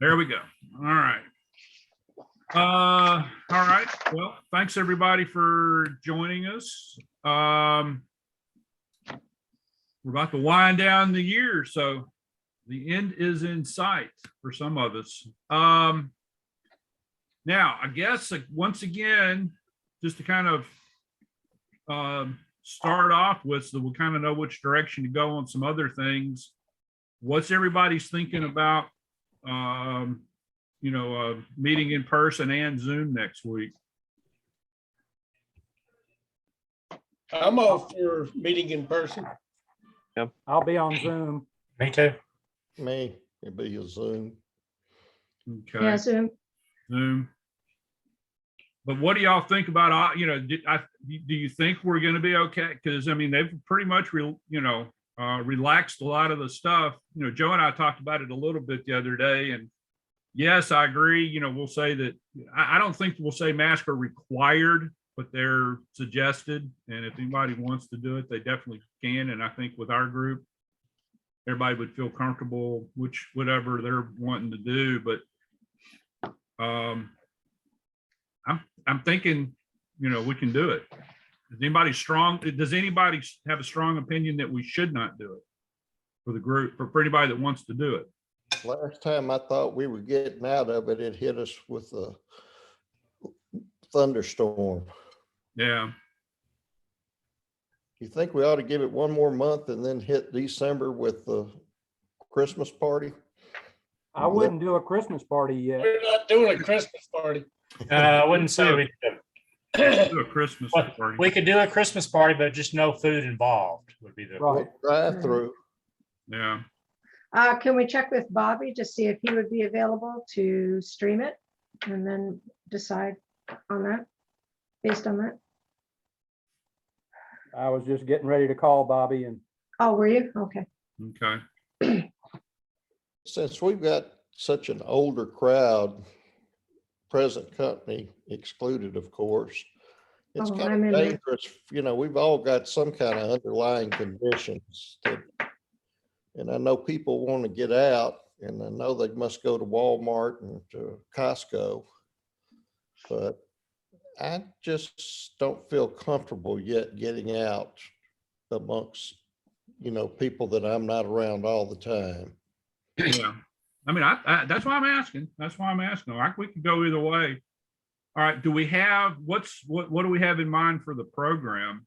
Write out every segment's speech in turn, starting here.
There we go. All right. All right. Well, thanks everybody for joining us. We're about to wind down the year, so the end is in sight for some of us. Now, I guess once again, just to kind of start off with, so we'll kind of know which direction to go on some other things. What's everybody's thinking about, meeting in person and Zoom next week? I'm all for meeting in person. Yep. I'll be on Zoom. Me too. Me, it'd be a Zoom. Okay. Yeah, Zoom. Zoom. But what do y'all think about, do you think we're going to be okay? Because, I mean, they've pretty much, relaxed a lot of the stuff. Joe and I talked about it a little bit the other day. And yes, I agree. We'll say that I don't think we'll say masks are required, but they're suggested. And if anybody wants to do it, they definitely can. And I think with our group, everybody would feel comfortable, whatever they're wanting to do. But I'm thinking, we can do it. Does anybody have a strong opinion that we should not do it for the group, for anybody that wants to do it? Last time I thought we were getting out of it, it hit us with a thunderstorm. Yeah. You think we ought to give it one more month and then hit December with the Christmas party? I wouldn't do a Christmas party yet. We're not doing a Christmas party. I wouldn't say we Let's do a Christmas Well, party. we could do a Christmas party, but just no food involved would be the Right. Drive through. Yeah. Can we check with Bobby to see if he would be available to stream it and then decide on that, based on that? I was just getting ready to call Bobby and Oh, were you? Okay. Okay. Since we've got such an older crowd, present company excluded, of course, it's Oh, kind I'm of in there. dangerous. We've all got some kind of underlying conditions and I know people want to get out and I know they must go to Walmart and to Costco, but I just don't feel comfortable yet getting out amongst, people that I'm not around all the time. Yeah. I mean, I that's why I'm asking. That's why I'm asking. We could go either way. All right. Do we have what do we have in mind for the program?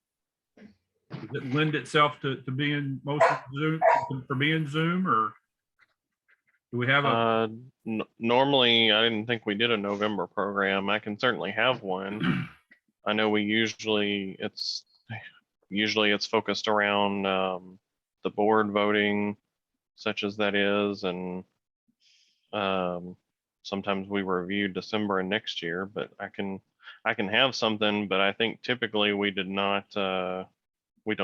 Does it lend itself to being mostly Zoom, for being Zoom, or do we have a Normally, I didn't think we did a November program. I can certainly have one. I know it's focused around the board voting, such as that is, and sometimes we review December and next year, but I can have something, but I think typically we don't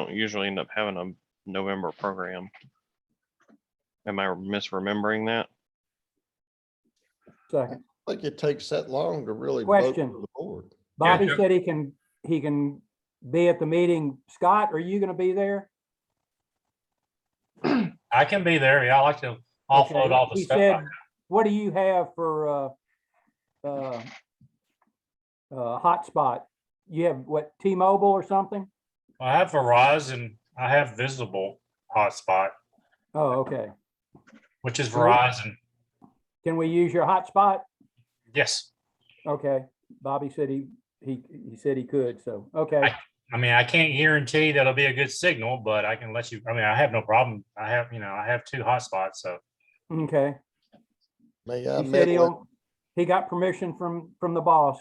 usually end up having a November program. Am I misremembering that? second. I think it takes that long to really vote Question. for the board. Bobby Yeah. said he can be at the meeting. Scott, are you going to be there? I can be there. Yeah, I like to offload Okay. all the He stuff. said, what do you have for hotspot? You have what, T-Mobile or something? I have Verizon. I have Visible hotspot, Oh, okay. which is Verizon. Can we use your hotspot? Yes. Okay. Bobby said he said he could, so, okay. I mean, I can't guarantee that'll be a good signal, but I can let you. I mean, I have no problem. I have 2 hotspots, so. Okay. May I He said meddle he got permission from the boss.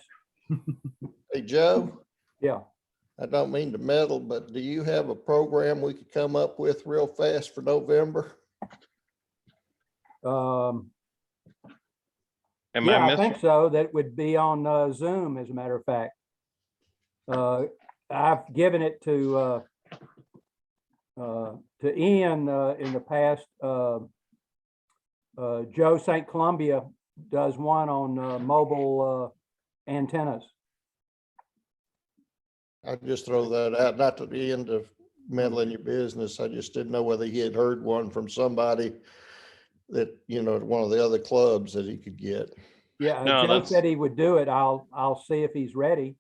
Hey, Joe, Yeah. I don't mean to meddle, but do you have a program we could come up with real fast for November? Am Yeah, I I think so. That would be on Zoom, as a matter of fact. I've given it to Ian in the past. Joe St. Columbia does one on mobile antennas. I just throw that out, not to the end of meddling your business. I just didn't know whether he had heard one from somebody that, you know, one of the other clubs that he could get. Yeah, No, Joe that's- said he would do it. I'll see if he's ready.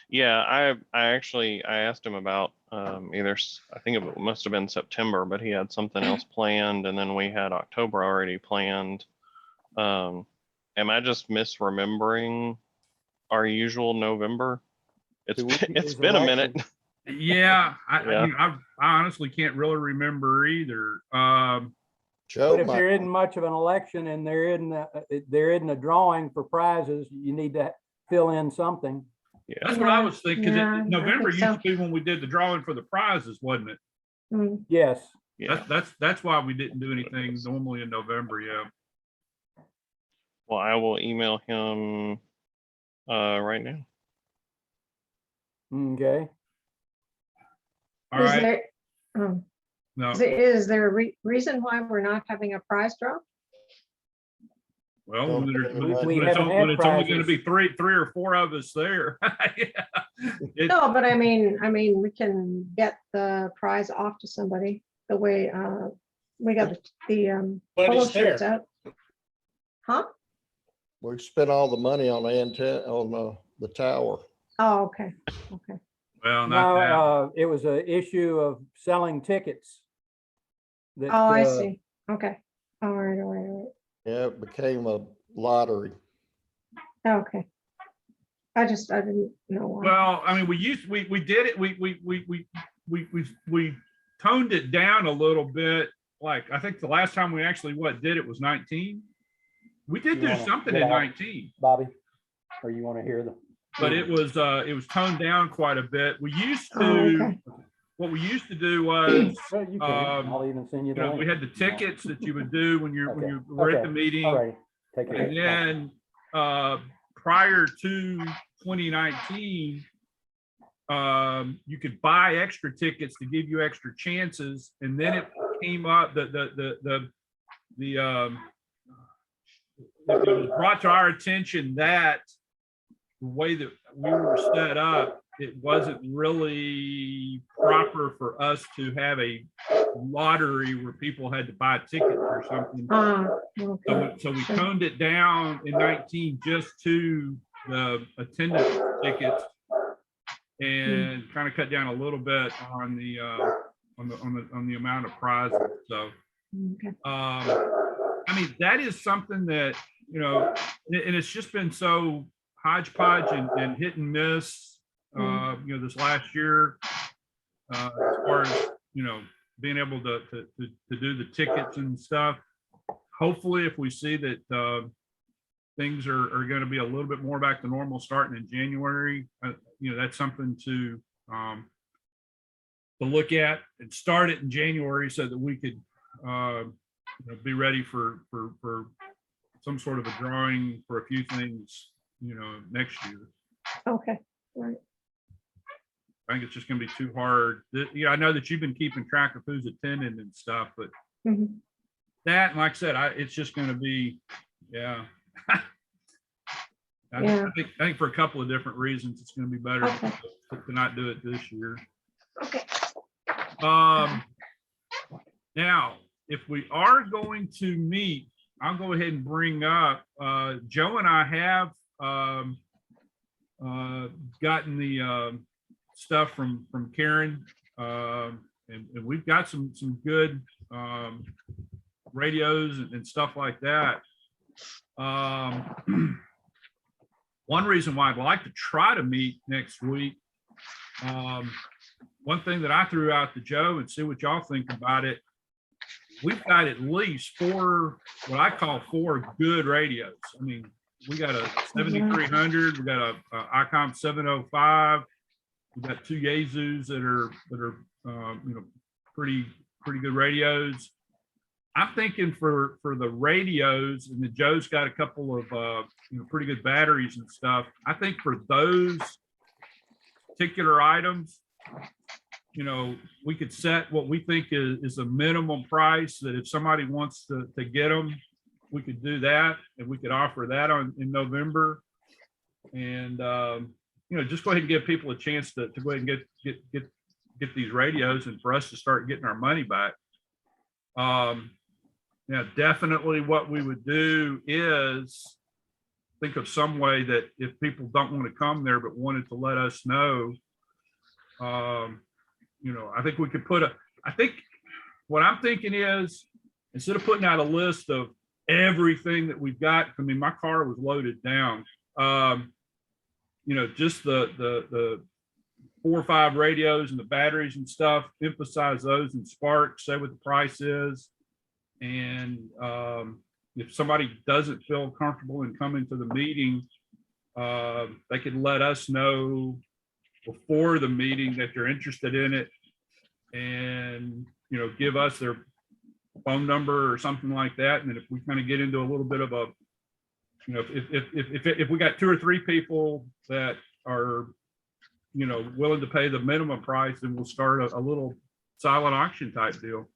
Yeah, I asked him about I think it must have been September, but he had something else planned, and then we had October already planned. Am I just misremembering our usual November? Do we- It's His been a minute. election. Yeah, Yeah. I honestly can't really remember either. Joe But if might, there isn't much of an election and there isn't a drawing for prizes, you need to fill in something. That's what I Yeah, was thinking, yeah, I because November think used so. to be when we did the drawing for the prizes, wasn't it? Mm, Yes. Yeah. That's why we didn't do anything normally in November, yeah. Well, I will email him right now. Okay. All Is right, there, oh, no, is there a reason why we're not having a prize draw? well, Don't when put there's- any money- when We it's haven't on- had when it's only gonna prizes. be three or four of us there. Yeah. It- No, but I mean, we can get the prize off to somebody the way, we got the But polo it's there. shirts out. Huh? we spent all the money on the antenna, on the tower. Oh, okay, okay. Well, not that. No, it was a issue of selling tickets. that, Oh, I uh, see. Okay. All right, all right, all Yeah, it became a lottery. right. Okay. I didn't know why. Well, I mean, we did it, we toned it down a little bit. Like, I think the last time we actually did it was 19. We did You do wanna something get in out? 19, Bobby, or you want to hear the? but it was toned down quite a bit. We used Oh, to, okay. what we used to do was, Well, you can. I'll even send you you the know, we link. had the tickets that you would do when Okay, you were at the okay, meeting. All right, take it. And then prior to 2019, you could buy extra tickets to give you extra chances. And then it came up it was brought to our attention that the way that we were set up, it wasn't really proper for us to have a lottery where people had to buy tickets or something. Okay. So we toned it down in 19 just to the attendance tickets and kind of cut down a little bit on the amount of prizes. So, Okay. I mean, that is something that, you know, and it's just been so hodgepodge and hit and miss, you know, this last year, as far as, you know, being able to do the tickets and stuff. Hopefully, if we see that things are going to be a little bit more back to normal starting in January, you know, that's something to look at and start it in January so that we could you know, be ready for some sort of a drawing for a few things, you know, next year. Okay. Right. I think it's just going to be too hard. Yeah, I know that you've been keeping track of who's attending and stuff, but Mhm. that, and like I said, it's just going to be, yeah. Yeah. I think for a couple of different reasons, it's going to be better Okay. to not do it this year. Okay. Now, if we are going to meet, I'll go ahead and bring up, Joe and I have gotten the stuff from Karen, and we've got some good radios and stuff like that. One reason why I'd like to try to meet next week, one thing that I threw out to Joe and see what y'all think about it. We've got at least four, what I call four good radios. I mean, we got a 7300, we got a ICOM 705, we got two Yaesus that are you know, pretty good radios. I'm thinking for the radios, and then Joe's got a couple of you know, pretty good batteries and stuff. I think for those particular items, you know, we could set what we think is a minimum price that if somebody wants to get them, we could do that, and we could offer that in November. And you know, just go ahead and give people a chance to go ahead and get these radios, and for us to start getting our money back. Yeah, definitely what we would do is think of some way that if people don't want to come there but wanted to let us know, I think we could I think what I'm thinking is, instead of putting out a list of everything that we've got, I mean, my car was loaded down. Just the 4 or 5 radios and the batteries and stuff, emphasize those in Spark, say what the price is. And if somebody doesn't feel comfortable in coming to the meeting, they could let us know before the meeting that they're interested in it, and give us their phone number or something like that. And then if we kind of get into a little bit of a, if we got 2 or 3 people that are willing to pay the minimum price, then we'll start a little silent auction type deal.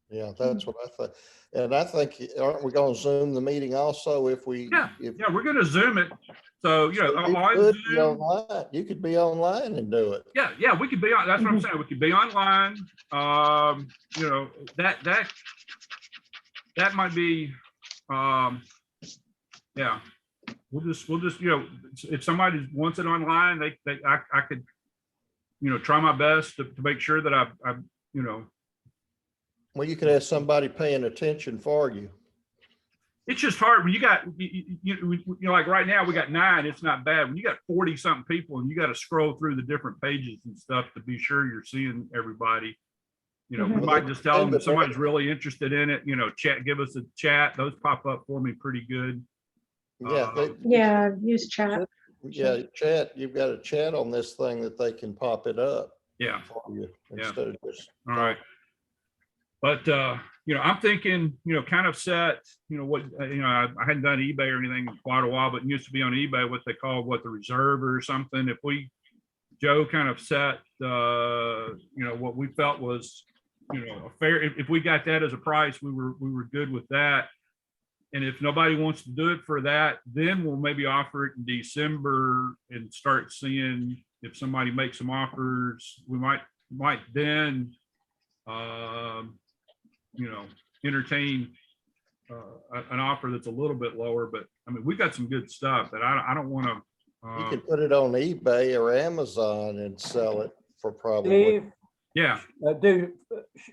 Yeah, that's what I thought. And I think, aren't we going to Zoom the meeting also if we? Yeah, if yeah, we're going to Zoom it. So, you on could be Zoom, online. You could be online and do it. yeah, we could be on. That's what I'm saying. We could be online. That might be, yeah. We'll just, if somebody wants it online, I could, try my best to make sure that I. Well, you could have somebody paying attention for you. It's just hard when you got, like right now we got 9, it's not bad. When you got 40 something people and you got to scroll through the different pages and stuff to be sure you're seeing everybody, we might just tell them if somebody's really interested in it, give us a chat. Those pop up for me pretty good. Yeah. Yeah, use chat. Yeah, chat. You've got a chat on this thing that they can pop it up. Yeah. For you Yeah. instead of just. All right. But, I'm thinking, kind of set, what, I hadn't done eBay or anything in quite a while, but it used to be on eBay, what they call the reserve or something. If Joe kind of set, what we felt was, a fair, if we got that as a price, we were good with that. And if nobody wants to do it for that, then we'll maybe offer it in December and start seeing if somebody makes some offers. We might then, entertain an offer that's a little bit lower. But I mean, we've got some good stuff that I don't want to. You can put it on eBay or Amazon and sell it for probably. Steve, Yeah.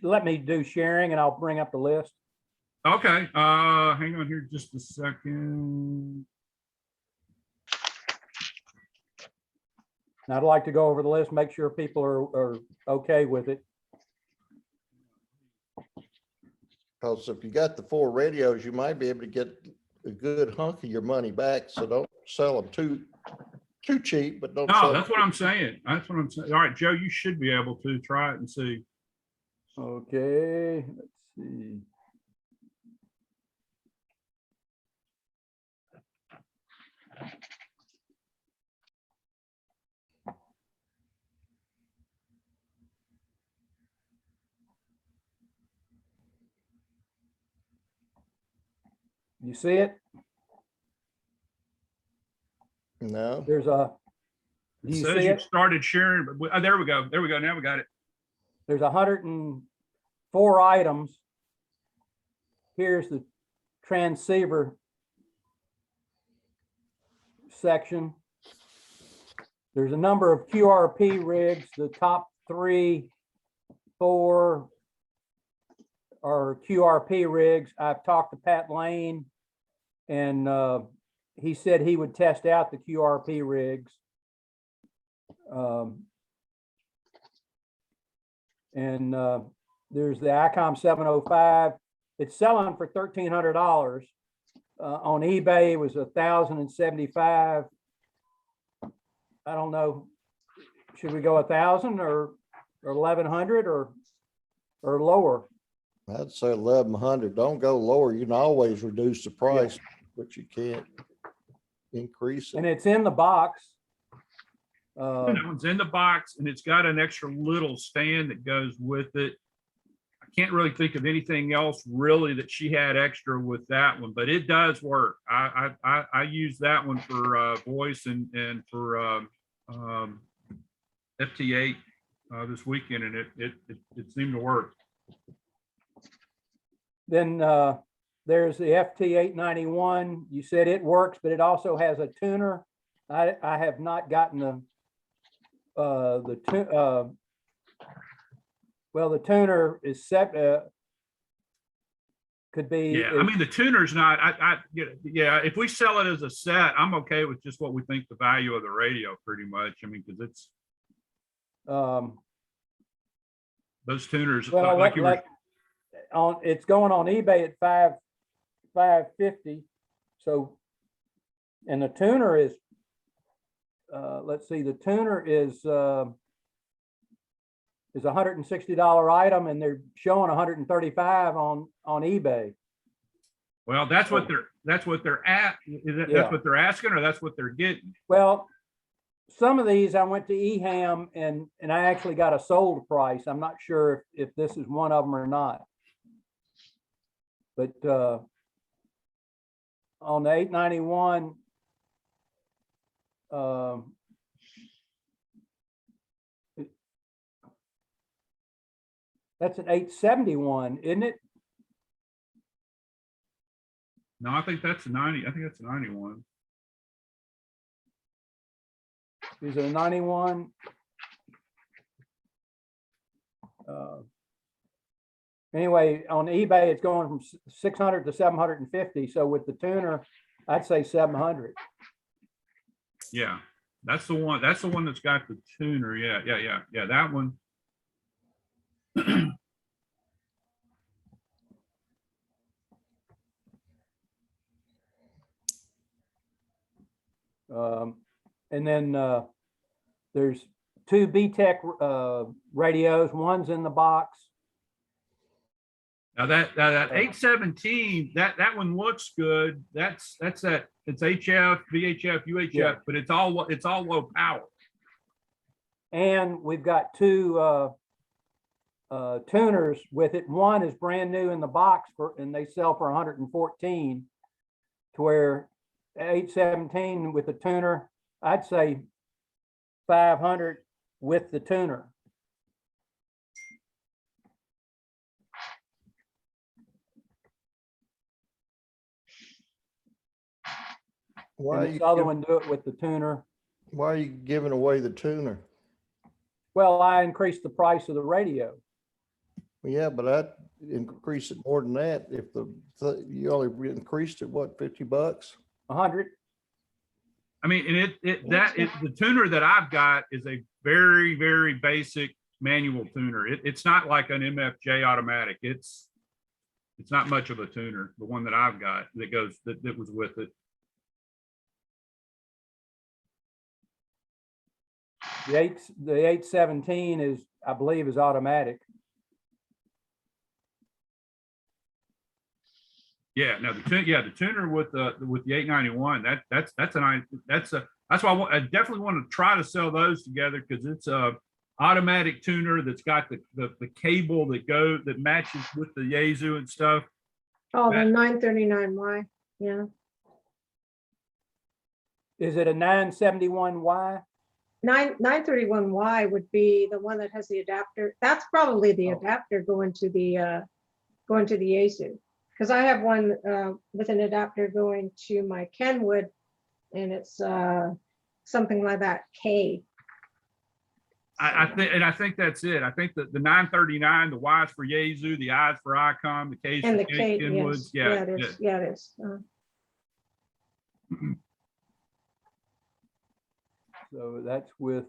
let me do sharing and I'll bring up the list. Okay. Hang on here just a second. And I'd like to go over the list, make sure people are okay with it. Because if you got the 4 radios, you might be able to get a good hunk of your money back. So don't sell them too cheap, but don't. No, that's what I'm saying. That's what I'm saying. All right, Joe, you should be able to try it and see. Okay, let's see. You see it? No. There's a, It do you says see you it? started sharing, but there we go. There we go. Now we got it. There's 104 items. Here's the transceiver section. There's a number of QRP rigs. The top 3, 4 are QRP rigs. I've talked to Pat Lane and he said he would test out the QRP rigs. There's the ICOM 705. It's selling for $1,300. On eBay, it was $1,075. I don't know. Should we go 1,000 or 1,100 or lower? I'd say 1,100. Don't go lower. You can always reduce the price, but you can't increase it. And it's in the box. That one's in the box and it's got an extra little stand that goes with it. I can't really think of anything else really that she had extra with that one, but it does work. I use that one for voice and for FT8 this weekend, and it seemed to work. Then there's the FT891. You said it works, but it also has a tuner. I have not gotten the tuner is set, could be. Yeah, I mean, the tuner's not, yeah, if we sell it as a set, I'm okay with just what we think the value of the radio pretty much. I mean, because it's, those tuners, Well, like you were, it's going on eBay at $550. So, and the tuner is, let's see, the tuner is a $160 item, and they're showing 135 on eBay. well, that's what they're at. That's Yeah. what they're asking, or that's what they're getting? Well, some of these I went to EHAM and I actually got a sold price. I'm not sure if this is one of them or not. But on the 891, that's an 871, isn't it? No, I think that's a 90. I think that's a 91. Is it a 91? Anyway, on eBay, it's going from 600 to 750. So with the tuner, I'd say 700. Yeah, that's the one. That's the one that's got the tuner. Yeah, that one. And then there's two BTEC radios. One's in the box. Now that 817, that one looks good. It's HF, VHF, UHF, Yeah. but it's all low power. And we've got two tuners with it. One is brand new in the box and they sell for 114, to where 817 with the tuner, I'd say 500 with the tuner. Why are And this you, other one do it with the tuner. why are you giving away the tuner? Well, I increased the price of the radio. Yeah, but I'd increase it more than that. If you only increased it, what, $50? 100. I mean, and the tuner that I've got is a very, very basic manual tuner. It's not like an MFJ automatic. It's not much of a tuner. The one that I've got that was with it. The 817 is, I believe, is automatic. Yeah, no, the tuner with the 891, that's why I definitely want to try to sell those together, because it's a automatic tuner that's got the cable that matches with the Yaesu and stuff. Oh, the 939Y, yeah. Is it a 971Y? 931Y would be the one that has the adapter. That's probably the Oh. adapter going to the Yaesu. Because I have one with an adapter going to my Kenwood, and it's something like that, K. I think that's it. I think that the 939, the Y is for Yaesu, the I is for Icom, the K is And for the K, Kenwoods. yes. Yeah, it is. Yeah, it is. So that's with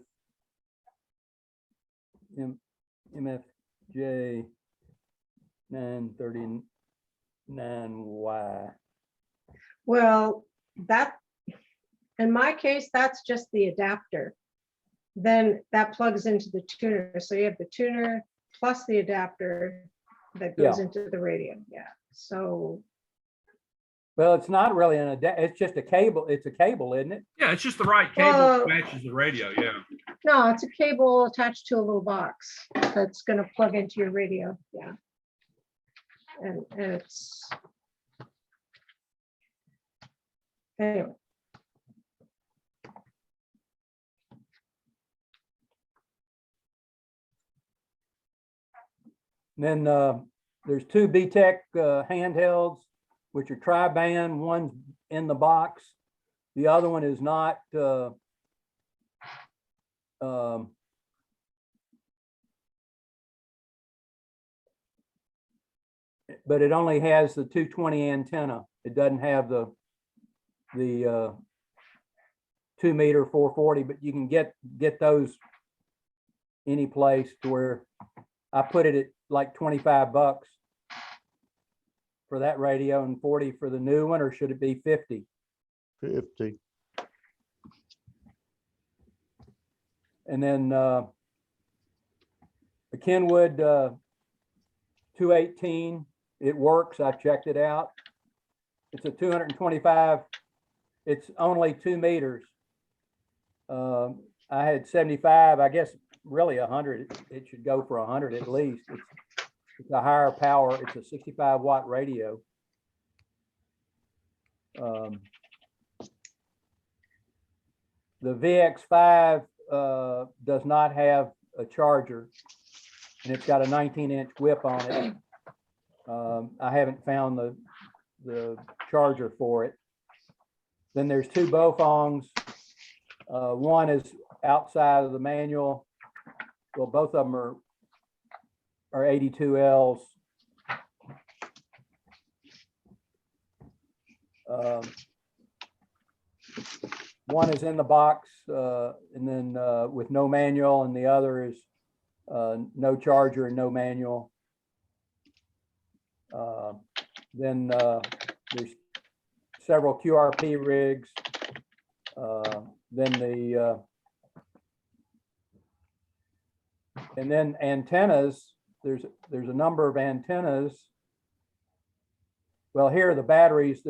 MFJ 939Y. Well, in my case, that's just the adapter. Then that plugs into the tuner. So you have the tuner plus the adapter that goes into the radio. Yeah. So. Well, it's not really an adapter. It's just a cable. It's a cable, isn't it? Yeah, it's just the right cable that matches the radio. Yeah. No, it's a cable attached to a little box that's going to plug into your radio. Yeah. And it's. Anyway. Then there's two BTEC handhelds, which are tri-band. One's in the box. The other one is not. But it only has the 220 antenna. It doesn't have the 2 meter 440, but you can get those any place to where I put it at like 25 bucks for that radio and 40 for the new one, or should it be 50? 50. And then the Kenwood 218, it works. I checked it out. It's a 225. It's only 2 meters. I had 75. I guess really 100. It should go for 100 at least. It's a higher power. It's a 65 watt radio. The VX5 does not have a charger, and it's got a 19-inch whip on it. I haven't found the charger for it. Then there's two Bofons. One is outside of the manual. Well, both of them are 82Ls. One is in the box, and then with no manual, and the other is no charger and no manual. Then there's several QRP rigs. And then antennas. There's a number of antennas. Well, here are the batteries.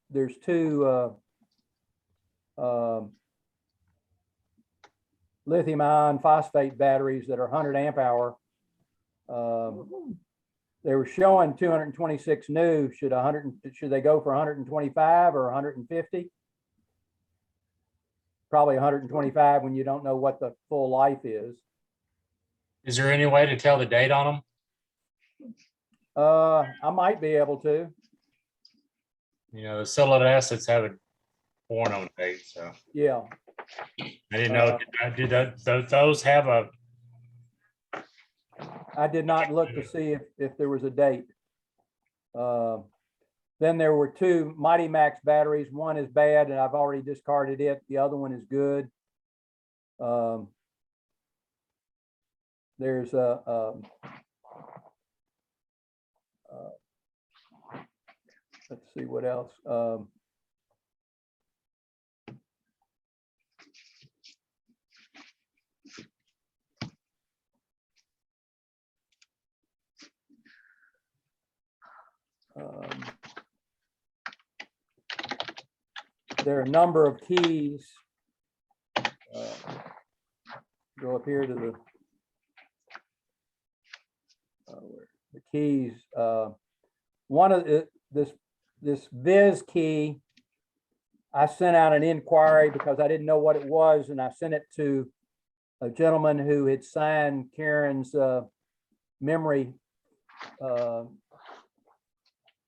There's two lithium ion phosphate batteries that are 100 amp hour. They were showing 226 new. Should they go for 125 or 150? Probably 125 when you don't know what the full life is. Is there any way to tell the date on them? I might be able to. You know, the solid assets have a born on date, so Yeah. I didn't know. Those have a? I did not look to see if there was a date. Then there were two Mighty Max batteries. One is bad and I've already discarded it. The other one is good. There's let's see what else. There are a number of keys. Go up here to the keys. One of this Viz key, I sent out an inquiry because I didn't know what it was, and I sent it to a gentleman who had signed Karen's memory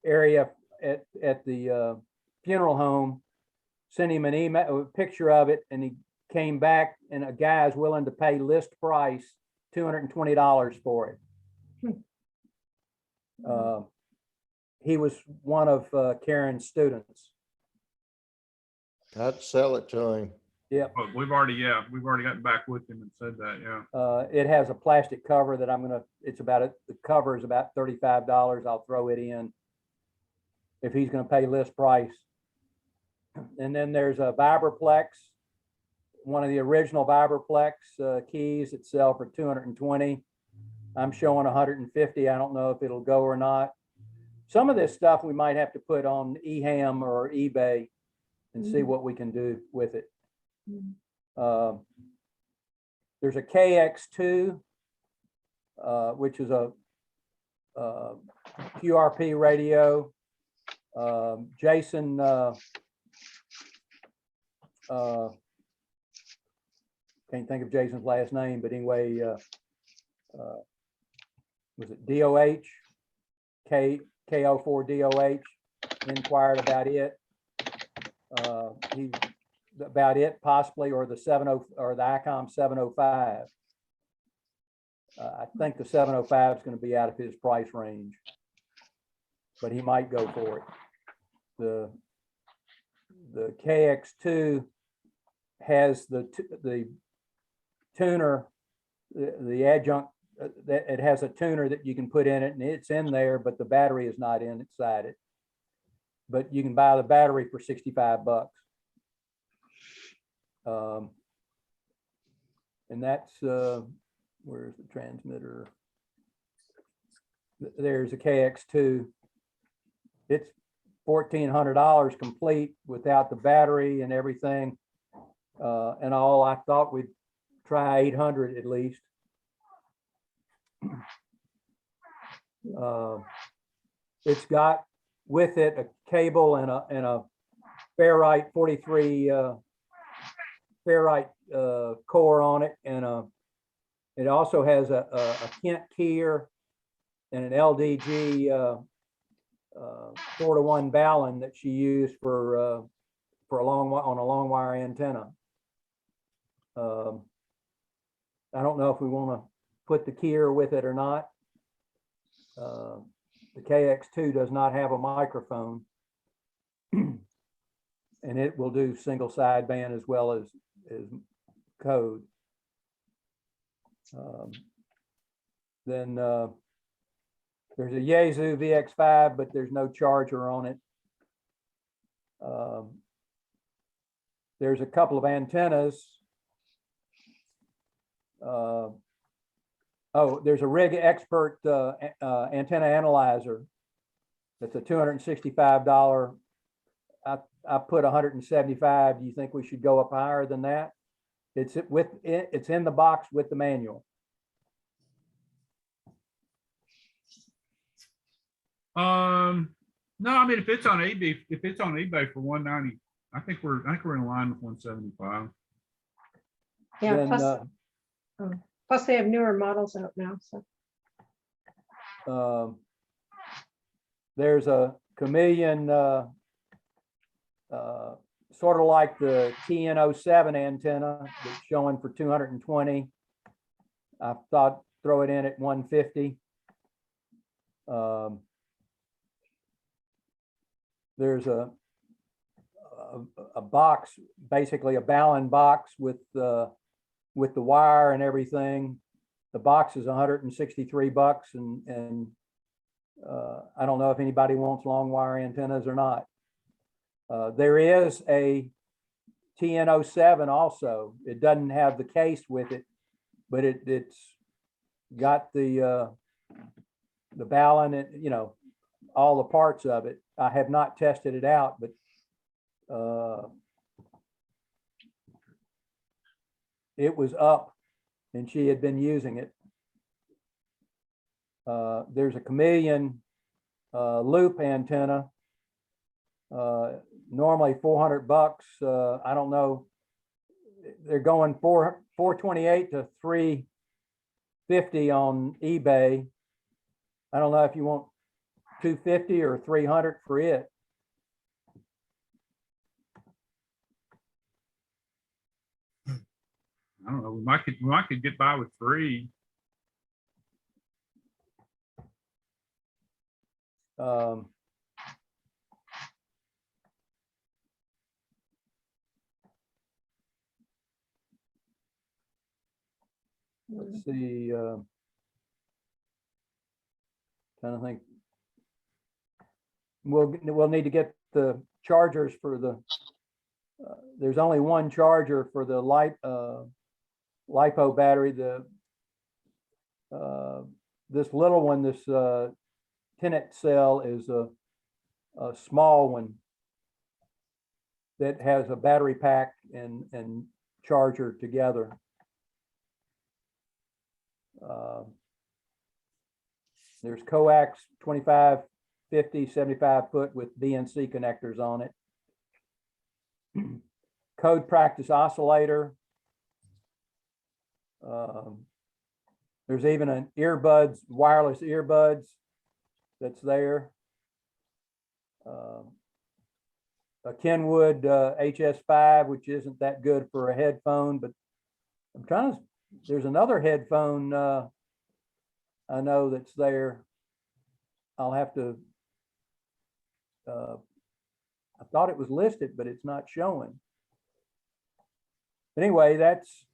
area at the funeral home. Sent him an email, a picture of it, and he came back, and a guy is willing to pay list price $220 for it. He was one of Karen's students. I'd sell it to him. Yeah. But we've already gotten back with him and said that, yeah. It has a plastic cover that the cover is about $35. I'll throw it in if he's gonna pay list price. And then there's a Vibraplex, one of the original Vibraplex keys that sell for $220. I'm showing 150. I don't know if it'll go or not. Some of this stuff we might have to put on eHam or eBay and see what we can do with it. There's a KX2, which is a QRP radio. Jason can't think of Jason's last name, but anyway, was it DOH? KO4DOH inquired about it. He about it possibly, or the 70 or the ICOM 705. I think the 705 is going to be out of his price range, but he might go for it. The KX2 has the tuner, the adjunct, that it has a tuner that you can put in it, and it's in there, but the battery is not inside it. But you can buy the battery for $65. And that's where's the transmitter? There's a KX2. It's $1,400 complete without the battery and everything. And all, I thought we'd try 800 at least. It's got with it a cable and a ferrite 43 ferrite core on it, and it also has a Kent keyer and an LDG 4-to-1 balun that she used for a long wire antenna. I don't know if we want to put the keyer with it or not. The KX2 does not have a microphone, and it will do single sideband as well as code. Then there's a Yaesu VX5, but there's no charger on it. There's a couple of antennas. Oh, there's a Rig Expert antenna analyzer. That's a $265. I put 175. Do you think we should go up higher than that? It's in the box with the manual. No, I mean, if it's on eBay for 190, I think we're in line with 175. Yeah, Then, plus they have newer models out now, so. There's a Chameleon, sort of like the TN07 antenna that's showing for 220. I thought throw it in at 150. There's a box, basically a balun box with the wire and everything. The box is $163, and I don't know if anybody wants long wire antennas or not. There is a TN07 also. It doesn't have the case with it, but it's got the balun and, you know, all the parts of it. I have not tested it out, but it was up and she had been using it. There's a Chameleon loop antenna, normally $400. I don't know. They're going $428 to $350 on eBay. I don't know if you want $250 or $300 for it. I don't know. We might could get by with 3. Let's see. Trying to think. We'll need to get the chargers for the. There's only one charger for the LiPo battery. This little one, this Tenet cell, is a small one that has a battery pack and charger together. There's coax 25, 50, 75 foot with BNC connectors on it. Code practice oscillator. There's even an earbuds, wireless earbuds that's there. A Kenwood HS5, which isn't that good for a headphone, but I'm trying to, there's another headphone I know that's there. I'll have to, I thought it was listed, but it's not showing. Anyway, that's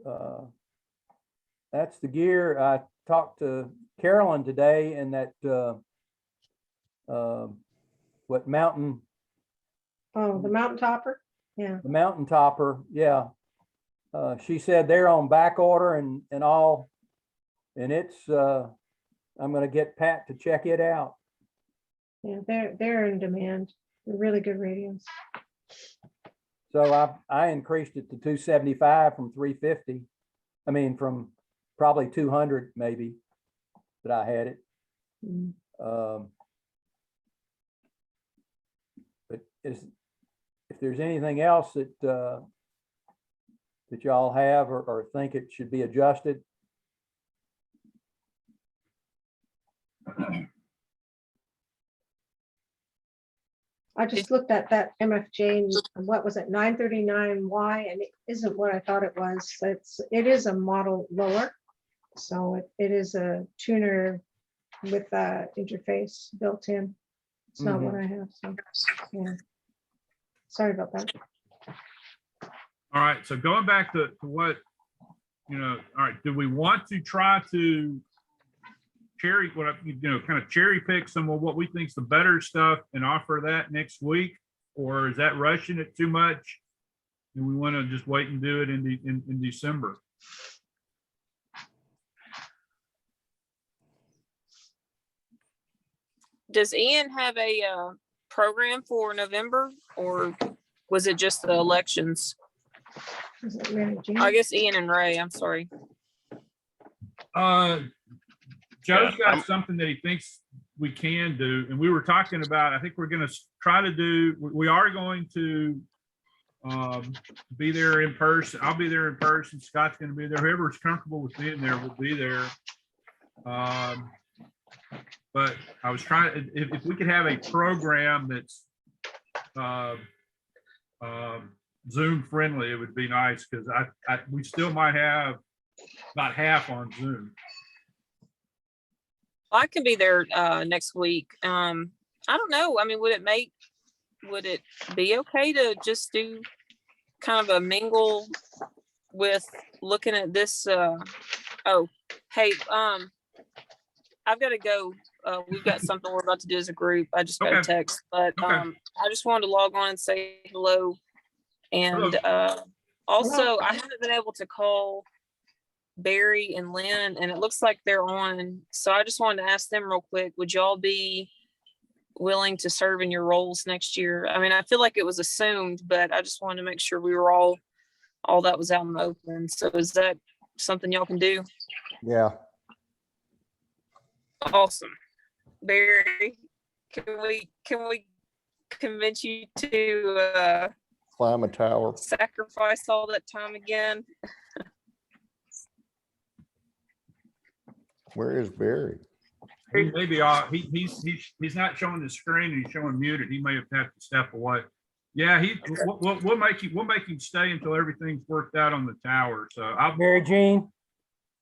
the gear. I talked to Carolyn today, and that what mountain, Oh, the mountain topper? Yeah. the mountain topper, yeah. She said they're on back order and all, and it's I'm gonna get Pat to check it out. Yeah, they're in demand. They're really good radios. So I increased it to 275 from 350. I mean, from probably 200 maybe that I had it. Mm. But if there's anything else that that y'all have or think it should be adjusted. I just looked at that MFJ, and what was it, 939Y, and it isn't what I thought it was. It is a model lower. So it is a tuner with a interface built in. It's not what I have, so, yeah. Sorry about that. All right, so going back to what, all right, do we want to try to kind of cherry pick some of what we think's the better stuff and offer that next week? Or is that rushing it too much? Do we want to just wait and do it in December? Does Ian have a program for November, or was it just the elections? Is it Mary Jane? I guess Ian and Ray, I'm sorry. Joe's Yeah, got something that he thinks we can do, and we were talking about, I think we're going to try to do, we are going to be there in person. I'll be there in person. Scott's going to be there. Whoever's comfortable with being there will be there. But I was trying, if we could have a program that's Zoom friendly, it would be nice, because we still might have about half on Zoom. I can be there next week. I don't know. I mean, would it be okay to just do kind of a mingle with looking at this? Oh, hey, I've got to go. We've got something we're about to do as a group. I just got a Okay. text, but Okay. I just wanted to log on and say hello. And also, I haven't been able to call Barry and Lynn, and it looks like they're on. So I just wanted to ask them real quick, would y'all be willing to serve in your roles next year? I mean, I feel like it was assumed, but I just wanted to make sure we were all that was out in the open. So is that something y'all can do? Yeah. Awesome. Barry, can we convince you to Climb a tower. sacrifice all that time again? Where is Barry? He may be he's not showing the screen, and he's showing muted. He may have to step away. Yeah, we'll make him stay until everything's worked out on the tower. So Mary Jean,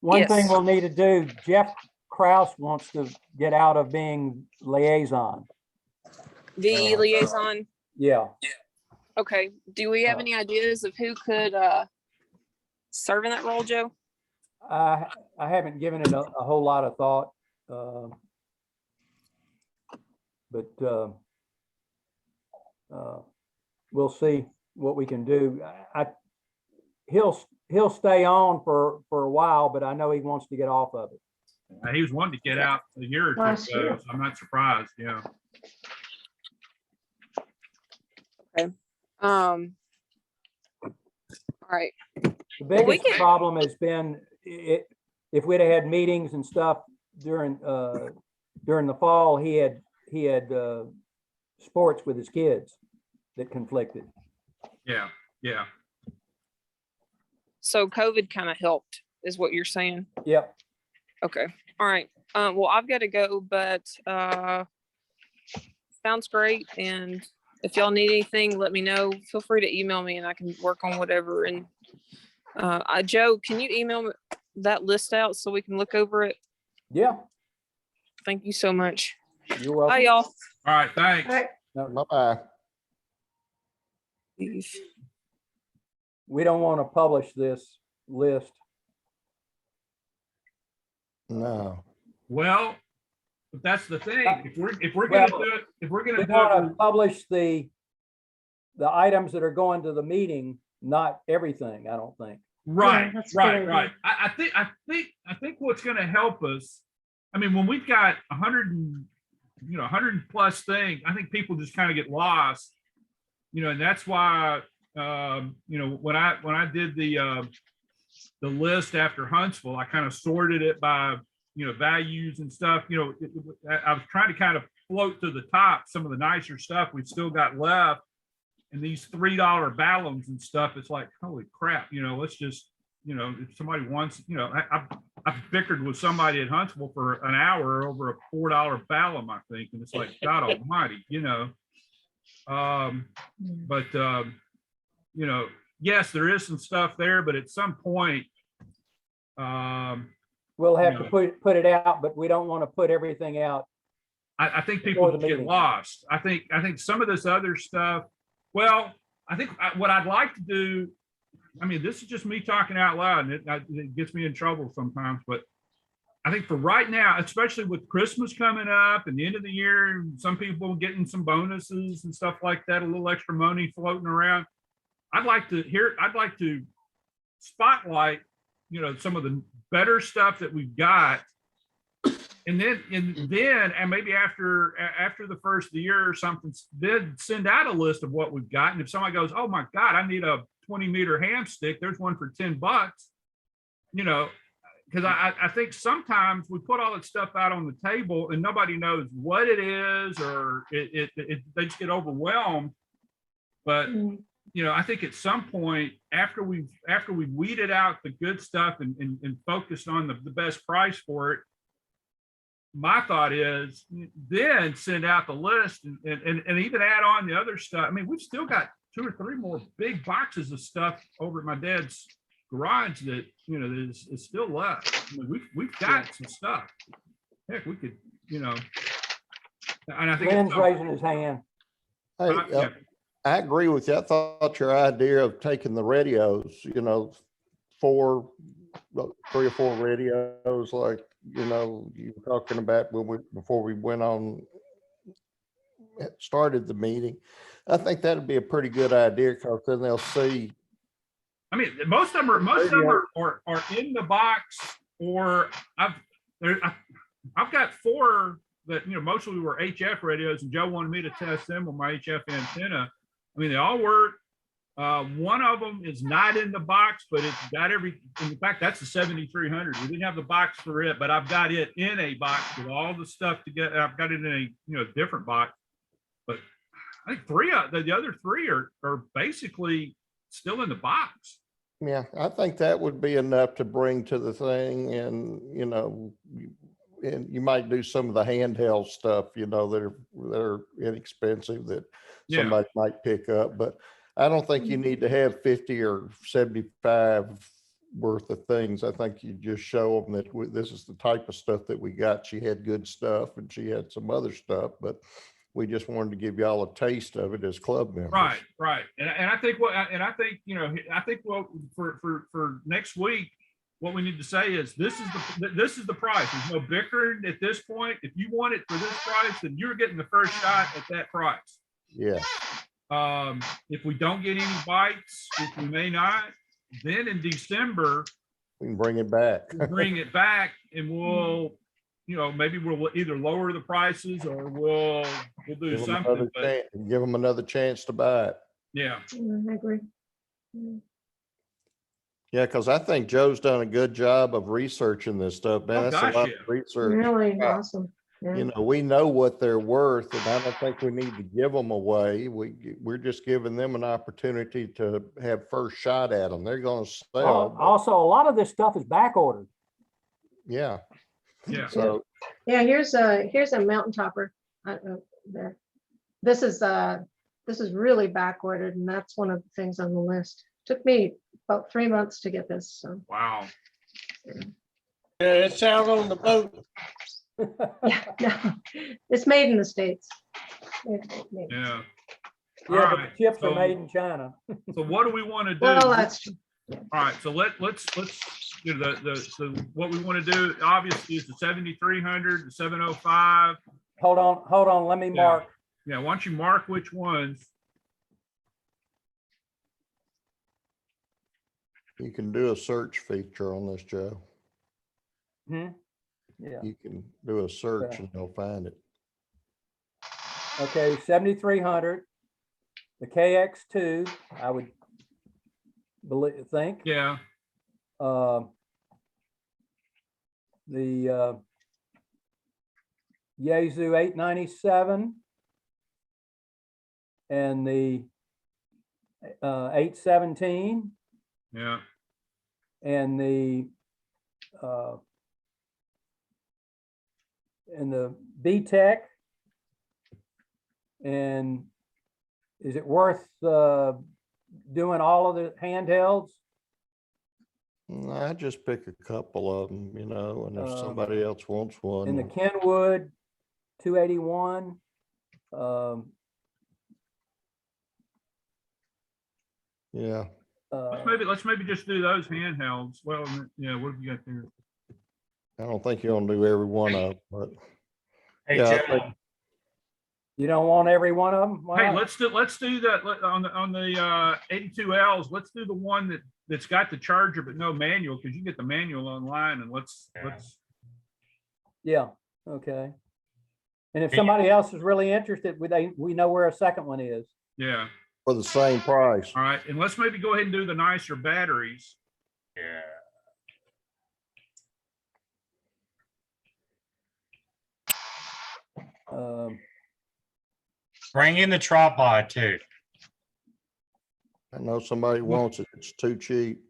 one thing Yes. we'll need to do, Jeff Kraus wants to get out of being liaison. The liaison. Yeah. Okay. Do we have any ideas of who could serve in that role, Joe? I haven't given it a whole lot of thought. But we'll see what we can do. He'll stay on for a while, but I know he wants to get off of it. he was wanting to get out a year or two Last ago, year. so I'm not surprised. Yeah. All right. The Well, we biggest can- problem has been if we'd have had meetings and stuff during the fall, he had sports with his kids that conflicted. Yeah. Yeah. So COVID kind of helped, is what you're saying? Yep. Okay. All right. Well, I've got to go, but sounds great. And if y'all need anything, let me know. Feel free to email me and I can work on whatever. And Joe, can you email me that list out so we can look over it? Yeah, Thank you so much. you're welcome. Bye, y'all. All right, thanks. All right, Bye-bye. We don't want to publish this list. No. Well, but that's the thing. If we're gonna Well, do it, if we're We gonna do want to it, publish the items that are going to the meeting, not everything, I don't think. right, that's a good right, idea. right. I think what's gonna help us, I mean, when we've got 100 plus things, I think people just kind of get lost. And that's why, when I did the list after Huntsville, I kind of sorted it by, values and stuff. I was trying to kind of float to the top some of the nicer stuff we've still got left. And these $3 ballons and stuff, it's like, holy crap, let's just, if somebody wants, I've bickered with somebody at Huntsville for an hour over a $4 ballon, I think. And it's like, God almighty, but yes, there is some stuff there, but at some point, We'll have Yeah. to put it out, but we don't want to put everything out. I think Before people the get meeting. lost. I think some of this other stuff, well, I think what I'd like to do, I mean, this is just me talking out loud, and it gets me in trouble sometimes, but I think for right now, especially with Christmas coming up and the end of the year, some people getting some bonuses and stuff like that, a little extra money floating around. I'd like to spotlight, some of the better stuff that we've got. And then maybe after the first of the year or something, then send out a list of what we've got. And if somebody goes, oh my God, I need a 20-meter ham stick, there's one for $10, because I think sometimes we put all that stuff out on the table and nobody knows what it is, or they just get overwhelmed. But I think at some point after we've weeded out the good stuff and focused on the best price for it, my thought is then send out the list and even add on the other stuff. I mean, we've still got 2 or 3 more big boxes of stuff over at my dad's garage that is still left. I mean, we've got some stuff. Heck, we could, and I think Lynn's raising his hand. Hey, yeah. I agree with you. I thought your idea of taking the radios, 3 or 4 radios, like, you were talking about before we went on, started the meeting. I think that'd be a pretty good idea, because then they'll see. I mean, most of them are in the box, or I've got 4 that, mostly were HF radios, and Joe wanted me to test them with my HF antenna. I mean, they all work. One of them is not in the box, but it's got in fact, that's the 7300. We didn't have the box for it, but I've got it in a box with all the stuff together. I've got it in a, different box, but I think the other 3 are basically still in the box. Yeah, I think that would be enough to bring to the thing, and, and you might do some of the handheld stuff, that are inexpensive that Yeah. somebody might pick up, but I don't think you need to have 50 or 75 worth of things. I think you just show them that this is the type of stuff that we got. She had good stuff and she had some other stuff, but we just wanted to give y'all a taste of it as club members. Right. And I think for next week, what we need to say is this is the price. There's no bickering at this point. If you want it for this price, then you're getting the first shot at that price. Yeah. If we don't get any bites, which we may not, then in December, We can bring it back. we'll bring it back, and we'll, maybe we'll either lower the prices or we'll do Give them something. another But chance, give them another chance to buy it. yeah, I agree. Yeah, because I think Joe's done a good job of researching this stuff, man. Oh, That's gosh, a lot yeah. of research. Really Yeah. awesome. Yeah. We know what they're worth, and I don't think we need to give them away. We're just giving them an opportunity to have first shot at them. They're going to sell. but Also, a lot of this stuff is back ordered. Yeah. Yeah. So, Yeah, here's a mountain topper. There. This is really back ordered, and that's one of the things on the list. Took me about 3 months to get this, so. Wow. Yeah, it's out on the boat. Yeah, no, it's made in the States. Yeah. Yeah, All but right, the chips so- are made in China. So what do we want to do? Well, that's true. All right, so let's you know so what we want to do obviously is the 7,300, the 705. Hold on, let me Yeah. mark. Yeah, why don't you mark which ones? you can do a search feature on this, Joe. Hmm? Yeah, You can do a search Yeah. and they'll find it. okay, 7,300. The KX2, I would think. Yeah, The Yaesu 897 and the 817 yeah, and the B-Tech. And is it worth doing all of the handhelds? I just pick a couple of them, you know, and if Um, somebody else wants And the one, Kenwood 281. yeah. let's maybe just do those handhelds. Well, yeah, what have you got there? I don't think you're gonna do every one of them, but Hey, Yeah, I Joe, think- You don't want every one of them? Hey, let's do that on the 82Ls. Let's do the one that's got the charger but no manual, because you can get the manual online, and let's Yeah, okay. And if Can you- somebody else is really interested, we know where a second one is. yeah. for the same price. All right, and let's maybe go ahead and do the nicer batteries. yeah. Um, Bring in the tripod too. I know somebody wants it. It's too cheap.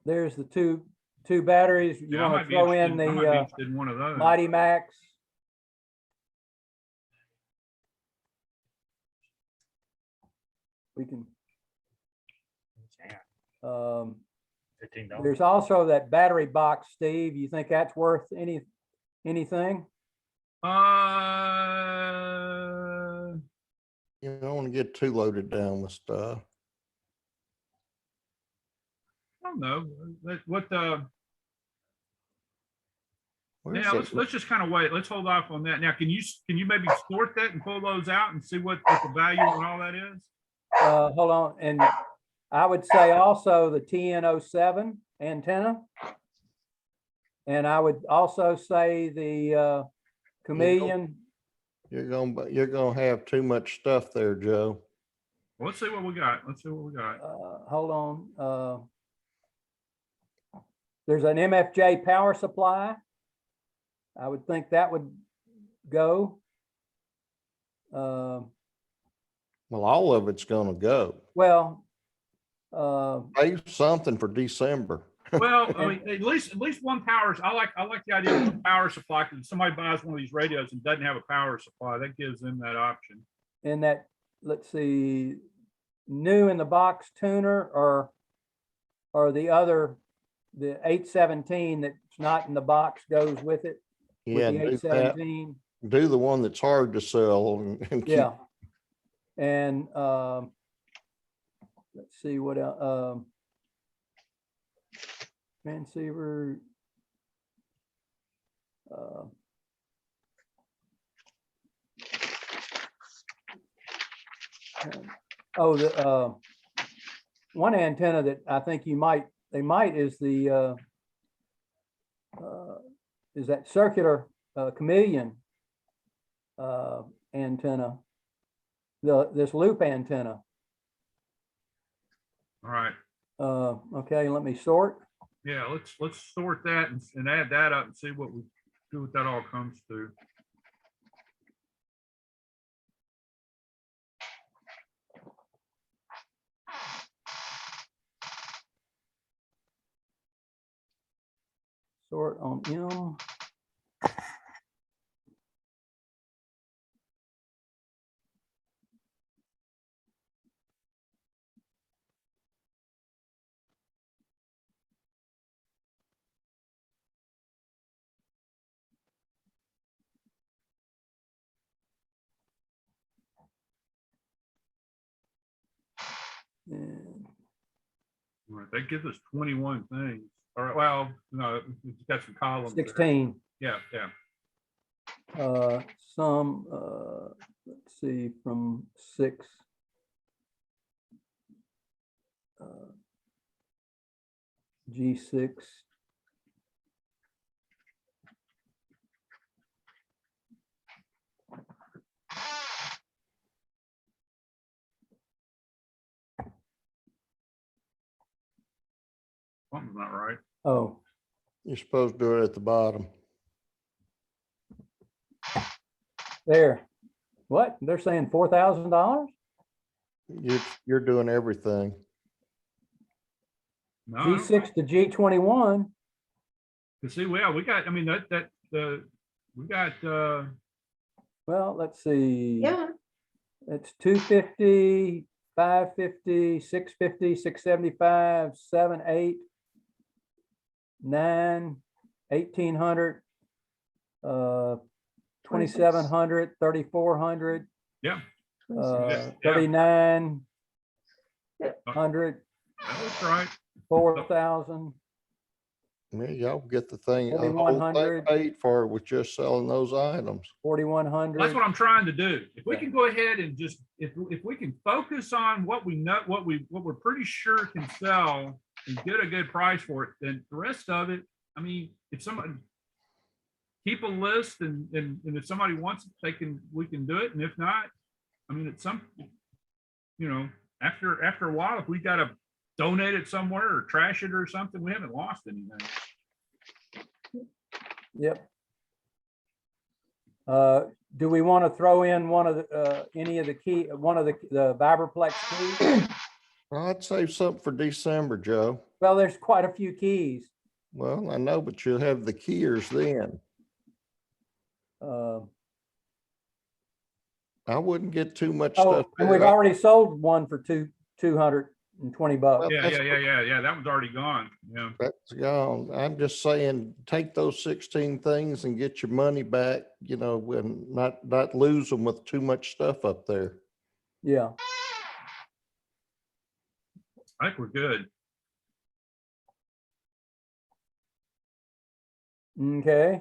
There's the two batteries. You Yeah, I want might to be throw in interested- I might be the interested in one of those. Mighty Max. We can, $15. there's also that battery box, Steve. You think that's worth anything? You don't want to get too loaded down with stuff. I don't know. Where's Yeah, that? let's just kind of wait. Let's hold off on that. Now, can you maybe sort that and pull those out and see what the value and all that is? Hold on, and I would say also the TN07 antenna. And I would also say the Chameleon. You're gonna have too much stuff there, Joe. Well, let's see what we got. Hold on. There's an MFJ power supply. I would think that would go. Well, all of it's gonna go. Well, Save something for December. Well, I mean, at least one power. I like the idea of one power supply, because if somebody buys one of these radios and doesn't have a power supply, that gives them that option. and that, let's see, new in the box tuner or the other, the 817 that's not in the box goes with it. Yeah, With the do that. 817. Do the one that's hard to sell and keep. Yeah. And let's see what else. Transceiver. Oh, the one antenna that I think they might is the is that circular chameleon antenna, this loop antenna. All right. Okay, let me sort. Yeah, let's sort that and add that up and see what that all comes to. Sort on M. And Right, that gives us 21 things. All right, well, no, it's got some columns. there. 16. Yeah, yeah. Some, let's see, from 6. G6. Something's not right. Oh, You're supposed to do it at the bottom. there. What? They're saying $4,000? You're doing everything. No, I don't G6 to G21. think- see, well, we got, I mean, we got, Well, let's see. Yeah, It's 250, 550, 650, 675, 7, 8, 9, 1800, 2700, 3400, yeah, yeah. 3900, that's right. 4000. Yeah, y'all get the thing, a whole thing 4100. paid for with just selling those items. 4100. That's what I'm trying to do. If we can go ahead and just, if we can focus on what we know, what we're pretty sure can sell and get a good price for it, then the rest of it, I mean, if somebody keep a list and if somebody wants it, we can do it. And if not, I mean, it's some, you know, after a while, if we got to donate it somewhere or trash it or something, we haven't lost anything. Yep. Do we want to throw in one of the, any of the key, one of the Viberplex keys? Well, I'd save something for December, Joe. Well, there's quite a few keys. Well, I know, but you'll have the keyers then. Uh, I wouldn't get too much Oh, stuff. and we've there. already sold one for $220. Well, Yeah, that's- yeah. That one's already gone. Yeah. That's gone. I'm just saying, take those 16 things and get your money back, you know, and not lose them with too much stuff up there. Yeah. I think we're good. Okay.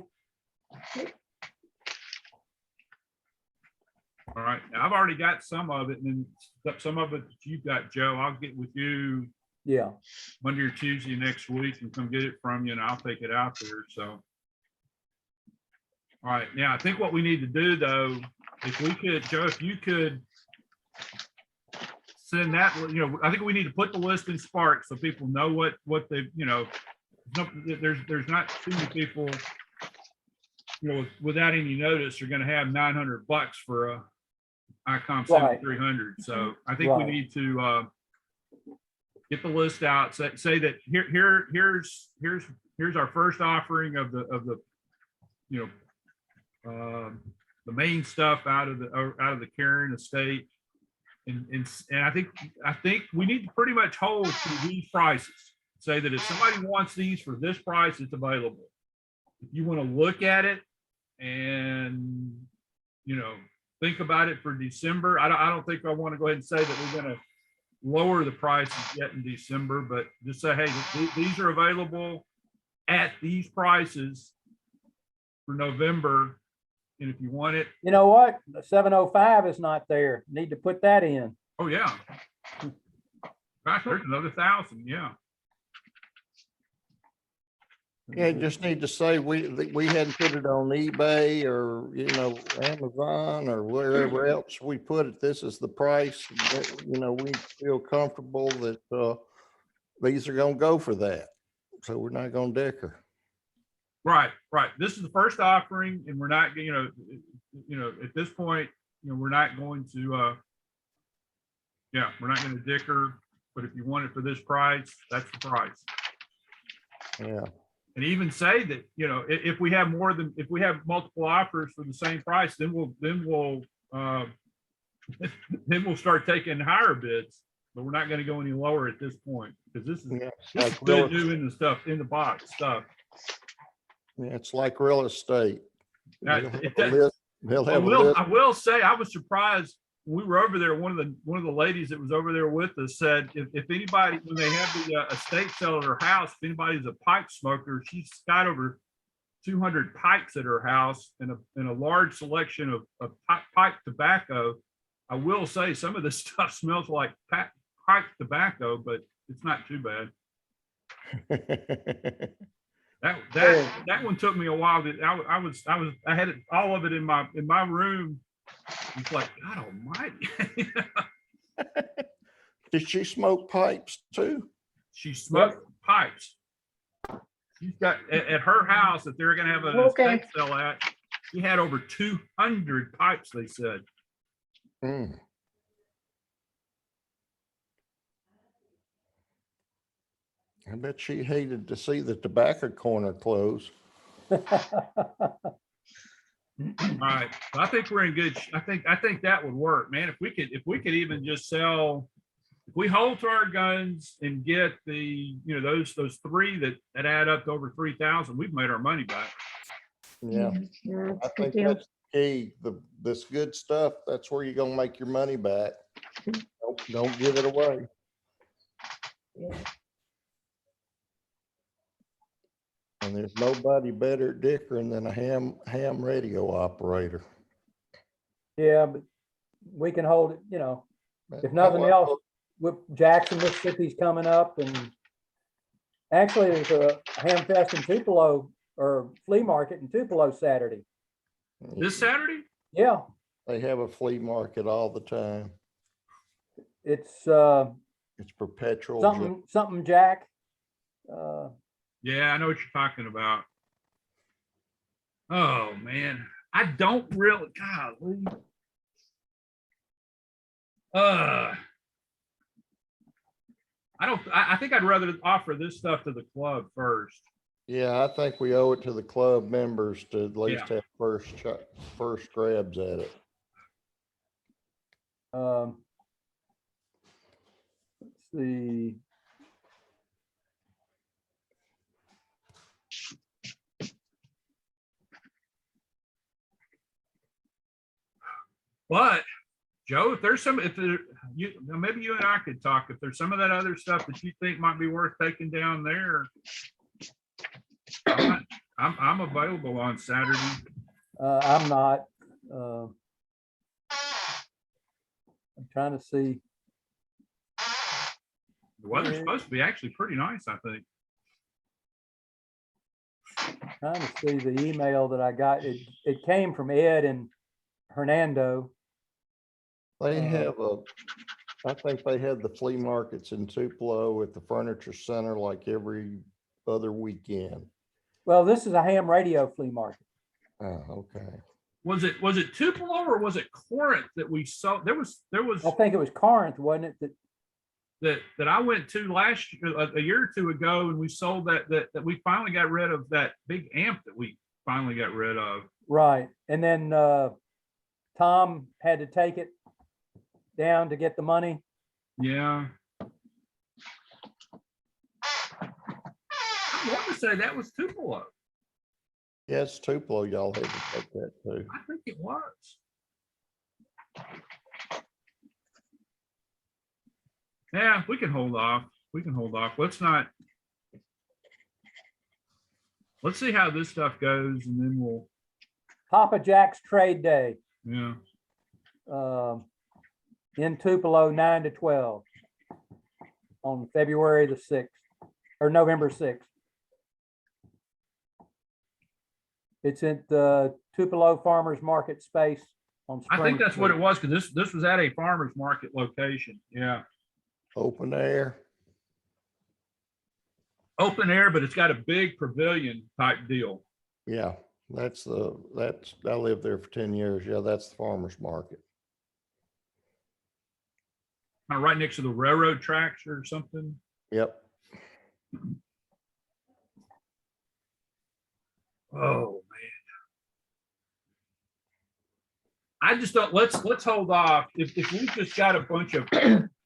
All right. Now, I've already got some of it, and then some of it that you've got, Joe. I'll get with you Yeah. Monday or Tuesday next week and come get it from you, and I'll take it out there. So, all right. Now, I think what we need to do, though, if we could, Joe, if you could send that, you know, I think we need to put the list in Spark so people know what they, you know, there's not too many people, you know, without any notice, are going to have $900 for a ICOM Right. 7300. So I think we Right. need to get the list out. Say that here's our first offering of the you know the main stuff out of the Karen estate, and I think we need to pretty much hold to these prices. Say that if somebody wants these for this price, it's available. If you want to look at it and, you know, think about it for December, I don't think I want to go ahead and say that we're going to lower the prices yet in December, but just say, hey, these are available at these prices for November. And if you want it, You know what? The 705 is not there. Need to put that in. oh yeah. Gosh, there's another 1,000. Yeah. Yeah, you just need to say we hadn't put it on eBay or, you know, Amazon or wherever else we put it. This is the price that, you know, we feel comfortable that these are gonna go for that. So we're not gonna dicker. Right. This is the first offering, and we're not, you know, at this point, you know, we're not going to, yeah, we're not going to dicker. But if you want it for this price, that's the price. Yeah. and even say that, you know, if we have if we have multiple offers for the same price, then we'll then we'll start taking higher bids, but we're not going to go any lower at this point because this is Yeah, this is good new in the stuff in the box stuff. Yeah, it's like real estate. Now, They'll have it a does- list- they'll I have a list. will say I was surprised when we were over there. One of the ladies that was over there with us said if anybody, when they have the estate sale at her house, if anybody's a pipe smoker, she's got over 200 pipes at her house and a large selection of pipe tobacco. I will say some of this stuff smells like pipe tobacco, but it's not too bad. That one took me a while. I had it, all of it in my room. It's like, God almighty. Did she smoke pipes too? She smoked pipes. She's got at her house that they're gonna have an Okay. estate sale at. She had over 200 pipes, they said. Mm. I bet she hated to see the tobacco corner close. All right, so I think we're in good. I think that would work, man. If we could even just sell, if we hold to our guns and get the, you know, those three that add up to over 3,000, we've made our money back. Yeah, Yeah, I it's a good think deal. that's key. This good stuff, that's where you're gonna make your money back. Don't give it away. Yeah. And there's nobody better at dickering than a ham radio operator. Yeah, but we can hold it, you know, if nothing else, with Jackson, Mississippi's coming up, and actually there's a ham fest in Tupelo, or flea market in Tupelo Saturday. This Saturday? Yeah, They have a flea market all the time. it's It's perpetual. something Jack. Yeah, I know what you're talking about. Oh man, I don't really. Golly. I think I'd rather offer this stuff to the club first. Yeah, I think we owe it to the club members to at least Yeah. have first grabs at it. Let's see. But Joe, if there's maybe you and I could talk. If there's some of that other stuff that you think might be worth taking down there, I'm available on Saturday. I'm not. I'm trying to see. The weather's supposed to be actually pretty nice, I think. Trying to see the email that I got. It came from Ed and Hernando. They have I think they have the flea markets in Tupelo at the Furniture Center like every other weekend. Well, this is a ham radio flea market. Oh, okay. Was it Tupelo or was it Corinth that we saw? There was I think it was Corinth, wasn't it? that I went to last year, a year or two ago, and we sold that we finally got rid of that big amp that we finally got rid of. Right. And then Tom had to take it down to get the money. Yeah. I want to say that was Tupelo. Yes, Tupelo, y'all had to take that too. I think it was. Yeah, we can hold off. We can hold off. Let's see how this stuff goes, and then we'll, Papa Jack's Trade Day yeah. in Tupelo, 9 to 12 on February the 6th or November 6th. It's at the Tupelo Farmers Market space on Spring I think that's what it Street. was, because this was at a farmer's market location. Yeah. Open air. Open air, but it's got a big pavilion type deal. Yeah, that's I lived there for 10 years. Yeah, that's the farmer's market. Kind of right next to the railroad tracks or something. Yep. Oh, man. I just don't, let's hold off. If we just got a bunch of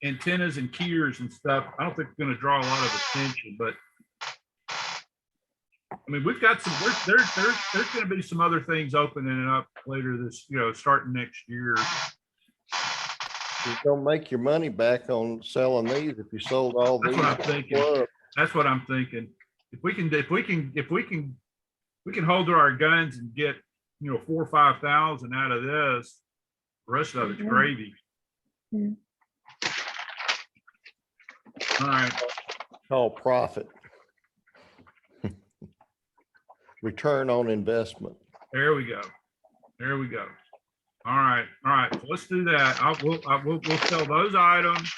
antennas and keyers and stuff, I don't think it's gonna draw a lot of attention, but I mean, we've got some, there's gonna be some other things opening up later this, starting next year. You're gonna make your money back on selling these if you sold all That's these. what I'm thinking. Well, That's what I'm thinking. If we can hold to our guns and get, 4,000 or 5,000 out of this, the rest of it's gravy. Yeah. All right. called profit. Return on investment. There we go. There we go. All right. All right. So let's do that. We'll sell those items.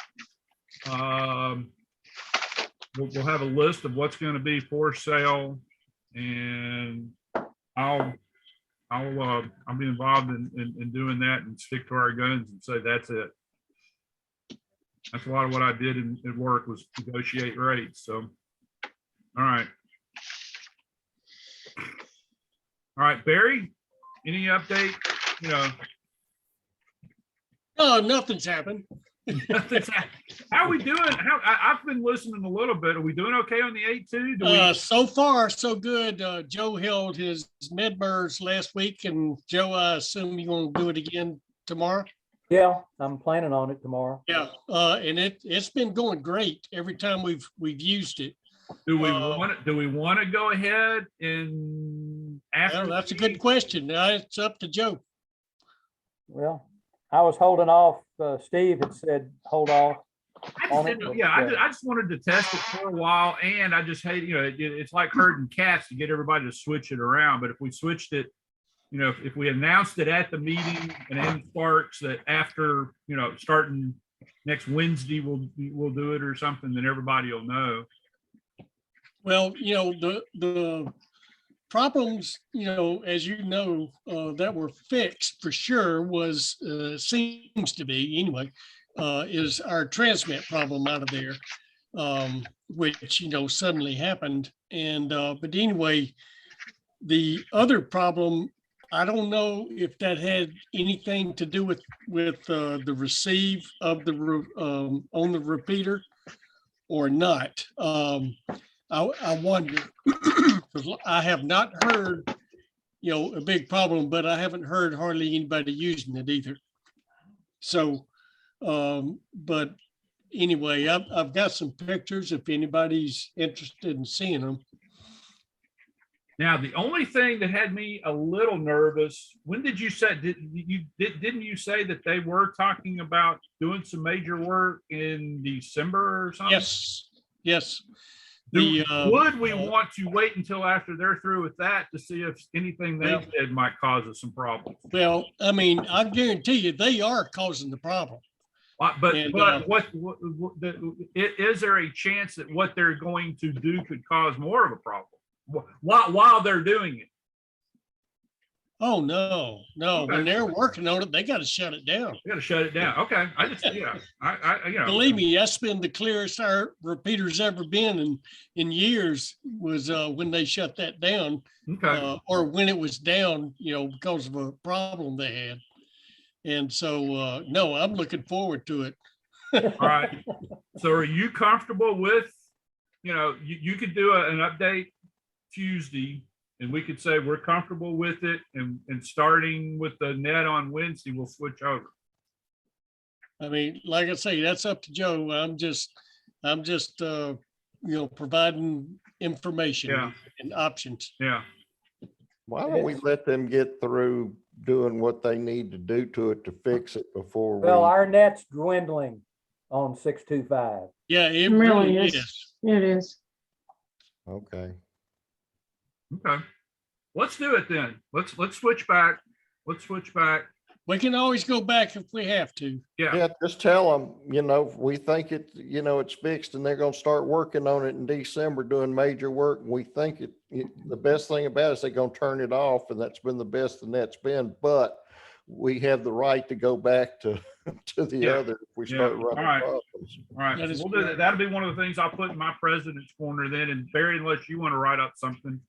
We'll have a list of what's going to be for sale, and I'll be involved in doing that and stick to our guns and say that's it. That's a lot of what I did in work was negotiate rates. So, all right. All right, Barry, any update? Oh, nothing's happened. How are we doing? I've been listening a little bit. Are we doing okay on the 8-2? So far, so good. Joe held his mid-burrs last week, and Joe, I assume you're going to do it again tomorrow? Yeah, I'm planning on it tomorrow. Yeah, and it's been going great every time we've used it. Do we want to go ahead and after? Well, that's a good question. Now it's up to Joe. Well, I was holding off. Steve had said, hold off. I just wanted to test it for a while, and I just hate, it's like herding cats to get everybody to switch it around. But if we switched it, if we announced it at the meeting and in Sparks that after, starting next Wednesday, we'll do it or something, then everybody will know. Well, the problems, as that were fixed for sure was, seems to be anyway, is our transmit problem out of there, which, suddenly happened. And, but anyway, the other problem, I don't know if that had anything to do with the receive of the, on the repeater or not. I wonder, because I have not heard, a big problem, but I haven't heard hardly anybody using it either. So, but anyway, I've got some pictures if anybody's interested in seeing them. Now, the only thing that had me a little nervous, when did you say, didn't you say that they were talking about doing some major work in December or something? Yes. Would we want to wait until after they're through with that to see if anything they did might cause us some problems? Well, I mean, I guarantee you they are causing the problem. But is there a chance that what they're going to do could cause more of a problem while they're doing it? Oh, no. Okay. When they're working on it, they got to shut it down. You got to shut it down. Okay. Believe me, that's been the clearest our repeater's ever been in years was when they shut that down. Okay. Or when it was down, because of a problem they had. And so, no, I'm looking forward to it. All right. So are you comfortable with, you could do an update Tuesday, and we could say we're comfortable with it, and starting with the net on Wednesday, we'll switch over. I mean, like I say, that's up to Joe. I'm just providing information and options. Yeah. Why don't we let them get through doing what they need to do to it to fix it before Well, our net's dwindling on 625. Yeah, it Really really is. is. It is. Okay. Okay. Let's do it then. Let's switch back. Let's switch back. We can always go back if we have to. Yeah, just tell them, we think it, it's fixed and they're going to start working on it in December doing major work. And we think the best thing about it is they're going to turn it off, and that's been the best the net's been, but we have the right to go back to the other if we start running problems. All right. So we'll do that. That'll be one of the things I'll put in my president's corner then. And Barry, unless you want to write up something.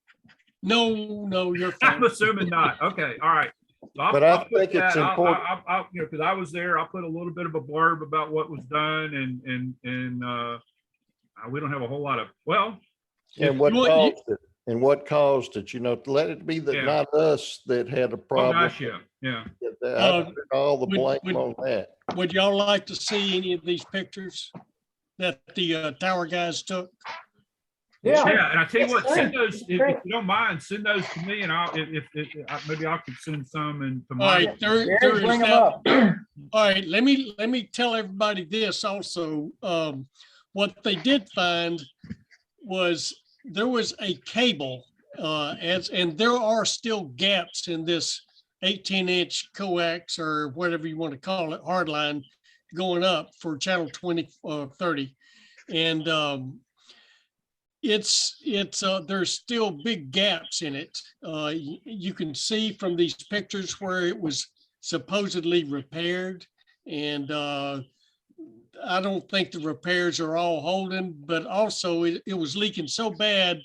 No, you're I'm fine. assuming not. Okay, all right. So But I I'll put think it's that. important. You know, because I was there, I'll put a little bit of a blurb about what was done and we don't have a whole lot of, well, And what You- caused it, and what caused it, let it be that Yeah. not us that had a oh problem. gosh, yeah. I put all the would- blame on that. Would y'all like to see any of these pictures that the tower guys took? Yeah. Yeah, and I tell you what, That's send great. those, if you don't mind, send those to me and I'll, maybe I could send some and to All Mike. right, there Gary, is bring them that. up. All right, let me tell everybody this also. What they did find was there was a cable, and there are still gaps in this 18-inch coax or whatever you want to call it, hardline going up for channel 2030. And there's still big gaps in it. You can see from these pictures where it was supposedly repaired, and I don't think the repairs are all holding, but also it was leaking so bad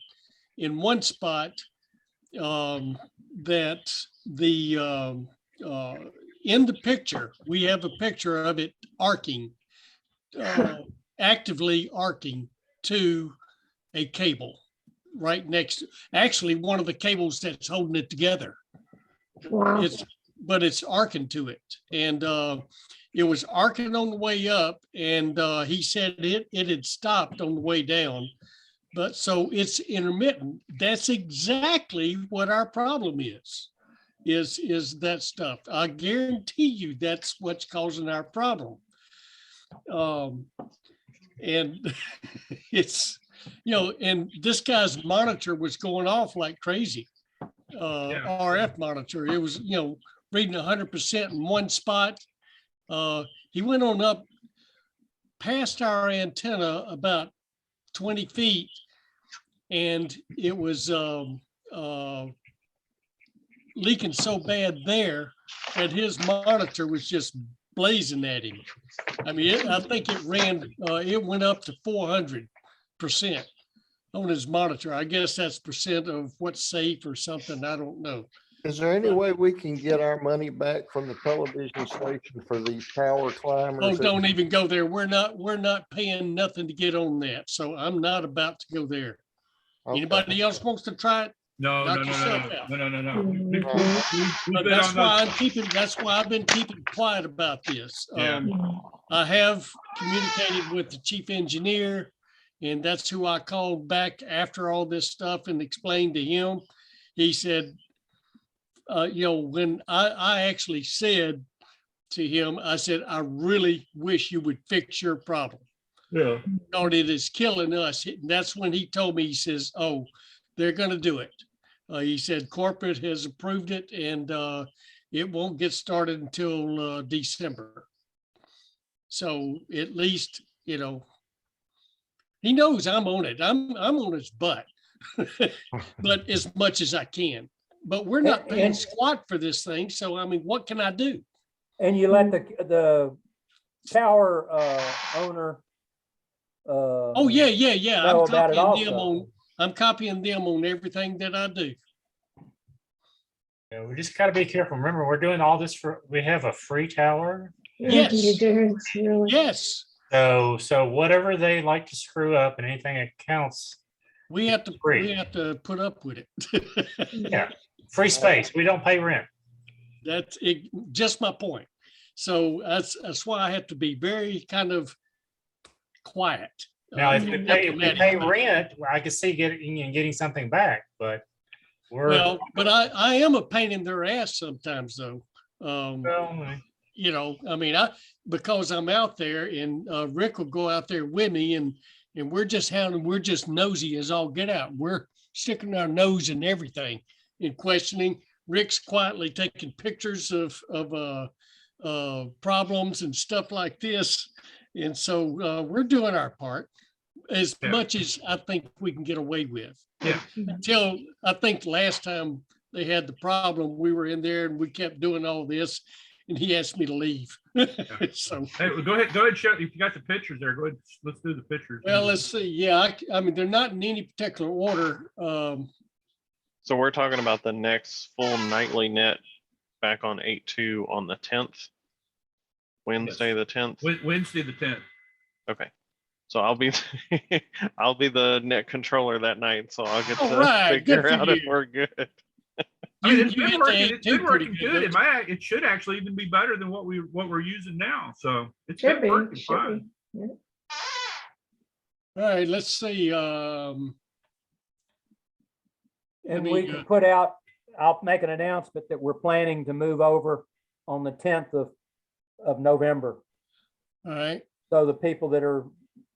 in one spot that in the picture, we have a picture of it arcing, actively arcing to a cable right next, actually one of the cables that's holding it together. Wow. But it's arcing to it. And it was arcing on the way up, and he said it had stopped on the way down. But so it's intermittent. That's exactly what our problem is that stuff. I guarantee you that's what's causing our problem. And it's, and this guy's monitor was going off like crazy. RF monitor. It was, reading 100% in one spot. He went on up past our antenna about 20 feet, and it was leaking so bad there that his monitor was just blazing at him. I mean, I think it went up to 400% on his monitor. I guess that's percent of what's safe or something. I don't know. Is there any way we can get our money back from the television station for these tower climbers? Oh, don't even go there. We're not paying nothing to get on that. So I'm not about to go there. Okay. Anybody else wants to try it? No. Knock yourself out. We've But been on those- that's why I've been keeping quiet about this. Yeah. I have communicated with the chief engineer, and that's who I called back after all this stuff and explained to him. He said, when I actually said to him, I said, I really wish you would fix your problem. Yeah. Because it is killing us. And that's when he told me, he says, oh, they're going to do it. He said corporate has approved it, and it won't get started until December. So at least, he knows I'm on it. I'm on his butt, but as much as I can. But we're not paying And- squat for this thing. So, I mean, what can I do? And you let the tower owner. Oh, yeah. Know about it also. I'm copying them on everything that I do. Yeah, we just gotta be careful. Remember, we're doing all this we have a free tower. Yes. You do. It's really. Yes, So whatever they like to screw up and anything that counts, we have Free. to put up with it. yeah, free space. We don't pay rent. That's it, just my point. So that's why I have to be very kind of quiet. Now, if we pay diplomatic. rent, I could see getting something back, but Well, but I am a pain in their ass sometimes though. Because I'm out there, and Rick will go out there with me, and we're just nosy as all get out. We're sticking our nose in everything and questioning. Rick's quietly taking pictures of problems and stuff like this. And so we're doing our part as much as I think we can get away with. Yeah. Until I think last time they had the problem, we were in there and we kept doing all this, and he asked me to leave. So, Hey, go ahead, show, if you got the pictures there, go ahead, let's do the pictures. well, let's see. Yeah, I mean, they're not in any particular order. So we're talking about the next full nightly net back on 8/2 on the 10th, Wednesday, the 10th. Wednesday, the 10th. Okay. So I'll be, I'll be the net controller that night. So I'll get All to right, good figure for out if you. we're good. I mean, You- it's you been hit working. the It's been 8-2 pretty working good, good. don't It should actually even be better than what we're using now. So it's Should been be, working should fine. be. All right, let's see. And me, we can put out, I'll make an announcement that we're planning to move over on the 10th of November. All right, So the people that are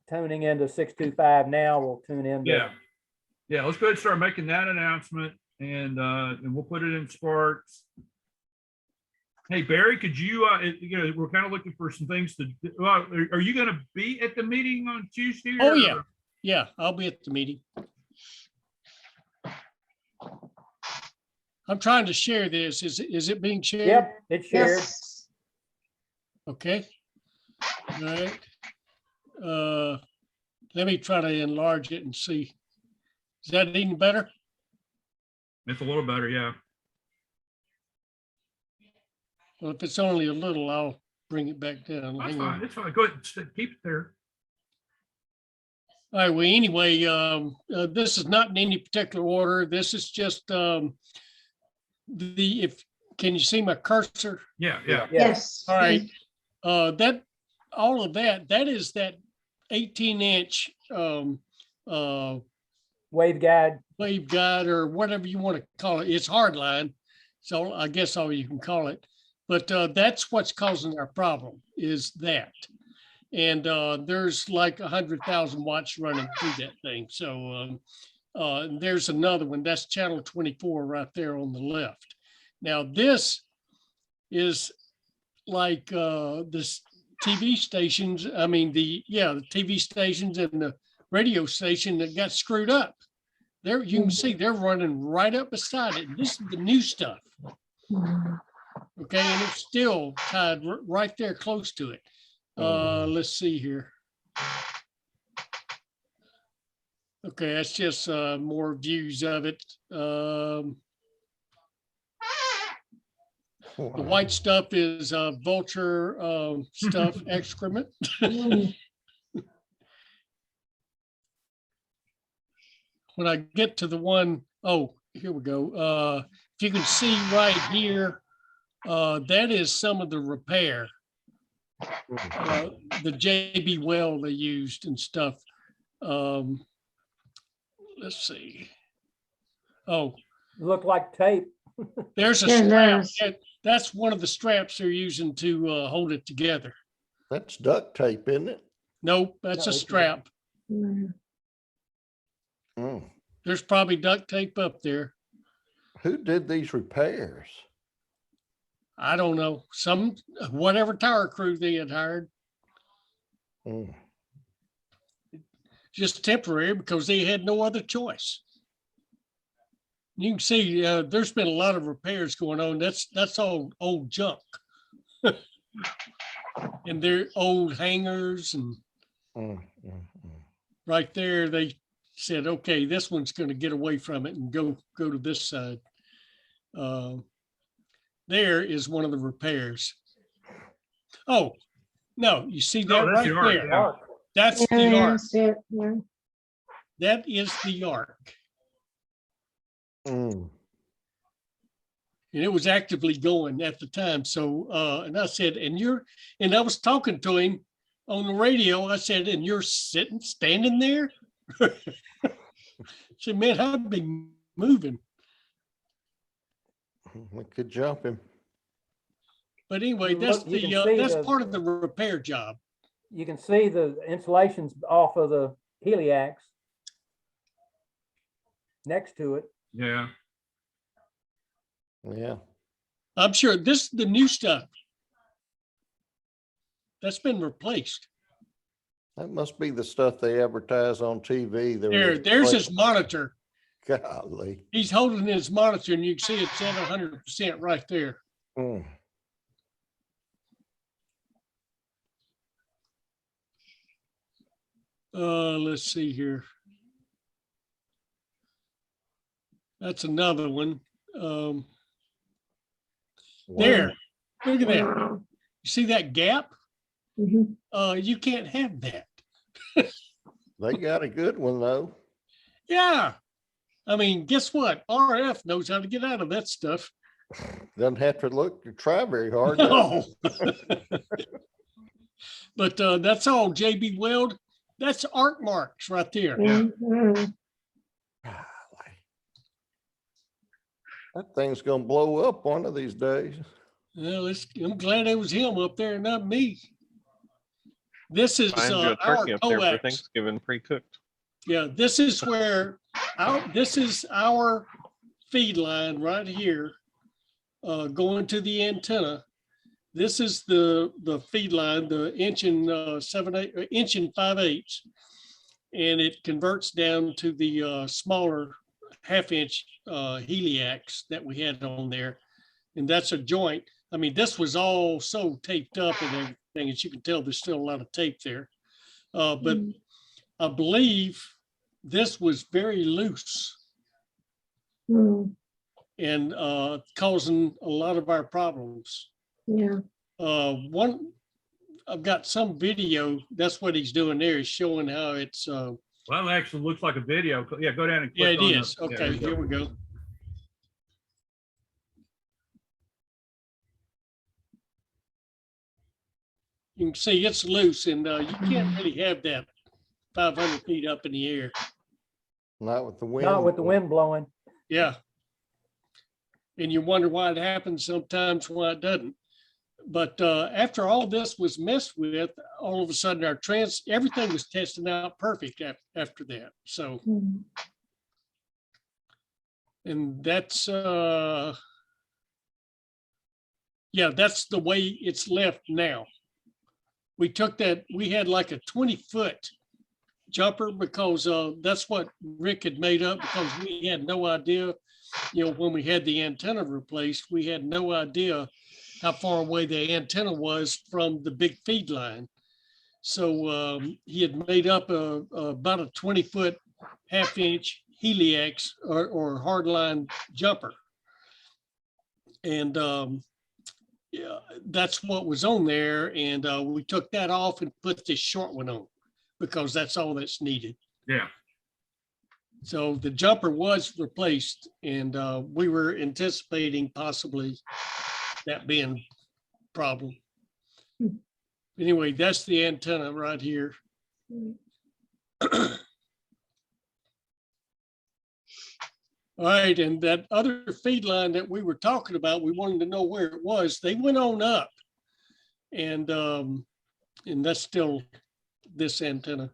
tuning into 625 now will tune in. Yeah. Yeah. Let's go ahead and start making that announcement, and we'll put it in Sparks. Hey, Barry, could you, we're kind of looking for some things to, well, are you going to be at the meeting on Tuesday? Oh, or- yeah. Yeah, I'll be at the meeting. I'm trying to share this. Is it being shared? Yep, it's shared. Yes. Okay. All right. Let me try to enlarge it and see. Is that any better? It's a little better, yeah. Well, if it's only a little, I'll bring it back down. That's Hang fine. on. It's fine. Go ahead. Keep it there. All right, well, anyway, this is not in any particular order. This is just can you see my cursor? Yeah, yeah. Yes. All right. All of that is that 18-inch Waveguide. waveguide or whatever you want to call it. It's hardline. So I guess all you can call it. But that's what's causing our problem is that. And there's like 100,000 watts running through that thing. So there's another one. That's channel 24 right there on the left. Now this is like this TV stations. I mean, the TV stations and the radio station that got screwed up. There, you can see they're running right up beside it. This is the new stuff. Okay, and it's still tied right there close to it. Let's see here. Okay, that's just more views of it. The white stuff is vulture stuff, excrement. When I get to the one, oh, here we go. If you can see right here, that is some of the repair. The JB well they used and stuff. Let's see. Oh, Look like tape. there's a Yeah, strap. there's- That's one of the straps they're using to hold it together. That's duct tape, isn't it? Nope, that's No, a it's not. strap. Mm. Mm. There's probably duct tape up there. Who did these repairs? I don't know. Whatever tower crew they had hired, Mm. just temporary because they had no other choice. You can see there's been a lot of repairs going on. That's all old junk. And they're old hangars and Mm, mm, mm. right there, they said, okay, this one's going to get away from it and go to this side. There is one of the repairs. Oh, no, you see that that's right the arc, there? yeah. That's Yeah, the yeah, arc. see it, yeah. That is the arc. Mm. And it was actively going at the time. So, and I said, and I was talking to him on the radio. I said, and you're standing there? I said, man, I've been moving. We could jump him. But anyway, You that's look- you can see that's the- part of the repair job. You can see the insulations off of the heliax next to it. Yeah. Yeah. I'm sure this is the new stuff. That's been replaced. That must be the stuff they advertise on TV. There's his monitor. Golly. He's holding his monitor and you can see it's at 100% right there. Mm. Let's see here. That's another one. There, look at that. Wow. You see that gap? Mhm. You can't have that. They got a good one though. Yeah. I mean, guess what? RF knows how to get out of that stuff. Doesn't have to try very hard. does No. But that's all JB Weld. That's arc marks right there. Yeah. Mhm. it? That thing's gonna blow up one of these days. Well, I'm glad it was him up there, not me. This is Find you a our turkey up there for coax. Thanksgiving pre-cooked. Yeah, this is where this is our feed line right here, going to the antenna. This is the feed line, the inch and 5/8, and it converts down to the smaller 1/2 inch heliax that we had on there, and that's a joint. I mean, this was all so taped up and everything, as you can tell, there's still a lot of tape there, but I believe this was very loose Mhm. and causing a lot of our problems. Yeah. I've got some video. That's what he's doing there, is showing how it's. Well, it actually looks like a video. Yeah, go down and Yeah, click it on is. the- yeah, Okay, there you go. here we go. You can see it's loose, and you can't really have that 500 feet up in the air. Not with the wind. Not with the wind blowing. Yeah. And you wonder why it happens sometimes, why it doesn't. But after all this was messed with, all of a sudden everything was testing out perfect after that. So, Mhm. and that's, yeah, that's the way it's left now. We took that, we had like a 20-foot jumper because that's what Rick had made up, because we had no idea, when we had the antenna replaced, we had no idea how far away the antenna was from the big feed line. So he had made up about a 20-foot 1/2 inch heliax or hardline jumper. And yeah, that's what was on there. And we took that off and put this short one on because that's all that's needed. Yeah. So the jumper was replaced, and we were anticipating possibly that being a problem. Anyway, that's the antenna right here. All right, and that other feed line that we were talking about, we wanted to know where it was. They went on up, and that's still this antenna.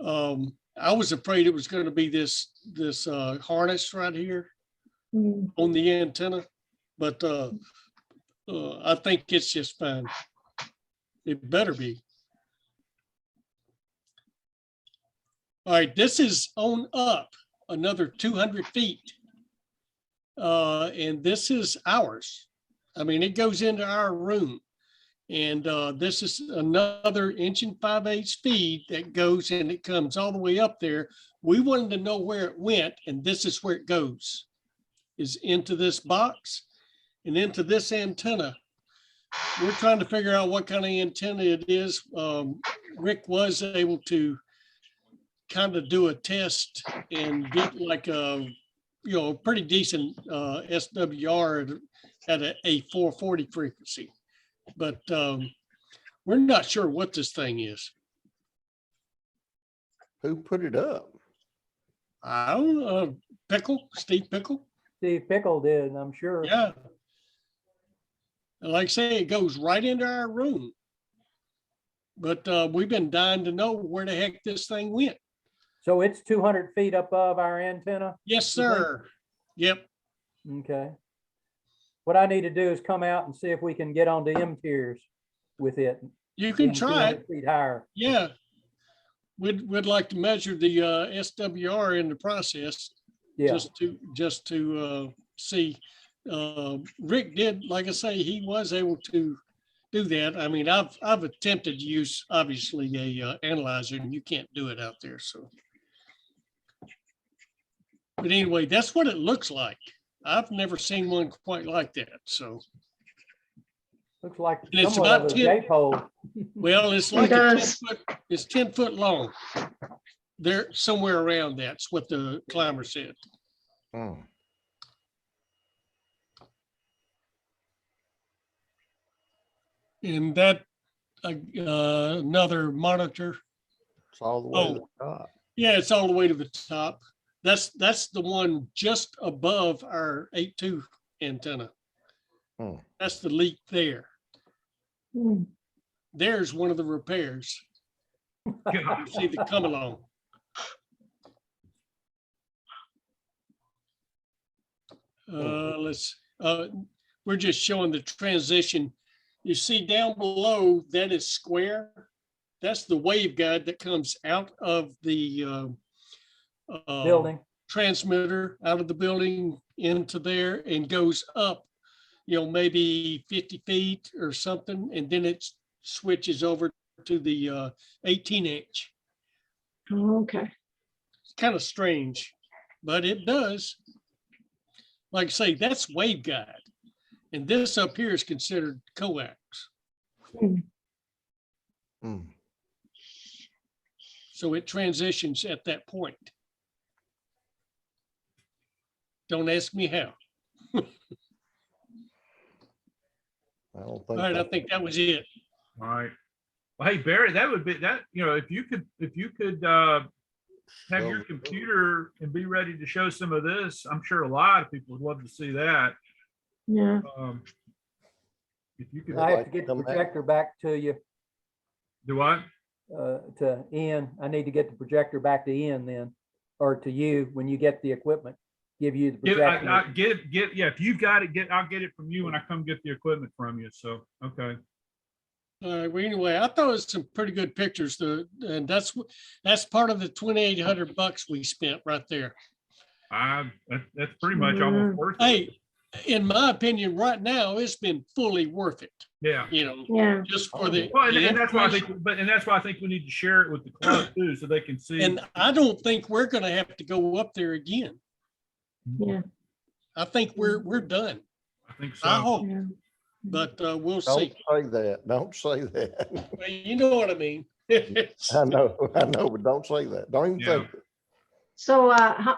I was afraid it was going to be this harness right here Mhm. on the antenna, but I think it's just fine. It better be. All right, this is on up another 200 feet. And this is ours. I mean, it goes into our room. And this is another 1 5/8 feed that goes, and it comes all the way up there. We wanted to know where it went, and this is where it goes, is into this box and into this antenna. We're trying to figure out what kind of antenna it is. Rick was able to kind of do a test and get like a, pretty decent SWR at a 440 frequency. But we're not sure what this thing is. Who put it up? I don't know, Steve Pickle. Steve Pickle did, I'm sure. Yeah. And like I say, it goes right into our room. But we've been dying to know where the heck this thing went. So it's 200 feet above our antenna? Yes, You think? sir. Yep. Okay. What I need to do is come out and see if we can get onto M tiers with it. You can being try 200 it. feet higher. Yeah. We'd like to measure the SWR in the process. Yeah. Just to see. Rick did, like I say, he was able to do that. I mean, I've attempted to use obviously a analyzer, and you can't do it out there. So But anyway, that's what it looks like. I've never seen one quite like that. So, Looks like And it's somewhat of about a 10 J-pole. well, it's It like a 10 does. foot, it's 10 foot long. There, somewhere around that's what the climber said. Hmm. And that, another monitor. It's all the way to the top. Yeah, it's all the way to the top. That's the one just above our 8.2 antenna. Hmm. That's the leak there. Hmm. There's one of the repairs. You see the come along. We're just showing the transition. You see down below, that is square. That's the waveguide that comes out of the Building. transmitter, out of the building into there and goes up, maybe 50 feet or something. And then it switches over to the 18 inch. Okay. It's kind of strange, but it does. Like I say, that's waveguide. And this up here is considered coax. Hmm. So it transitions at that point. Don't ask me how. I don't All think. right, I that- think that was it. All right. Well, hey, Barry, that would be that, if you could have your computer and be ready to show some of this, I'm sure a lot of people would love to see that. Yeah. If you could I have to get the projector back to you, do what? to Ian. I need to get the projector back to Ian then, or to you when you get the equipment. Give you the projector. Yeah, if you've got it, I'll get it from you when I come get the equipment from you. So, okay. All right, well, anyway, I thought it was some pretty good pictures, and that's part of the $2,800 we spent right there. That's pretty much almost worth it. Hey, in my opinion, right now, it's been fully worth it, Yeah. Yeah. just for the. Well, the and that's why I information. think, and that's why I think we need to share it with the club too, so they can see. And I don't think we're gonna have to go up there again. Yeah. I think we're done. I think so. I hope, Yeah. but we'll Don't see. say that. Don't say that. Well, you know what I mean. I know, but don't say that. Don't even Yeah. think it. So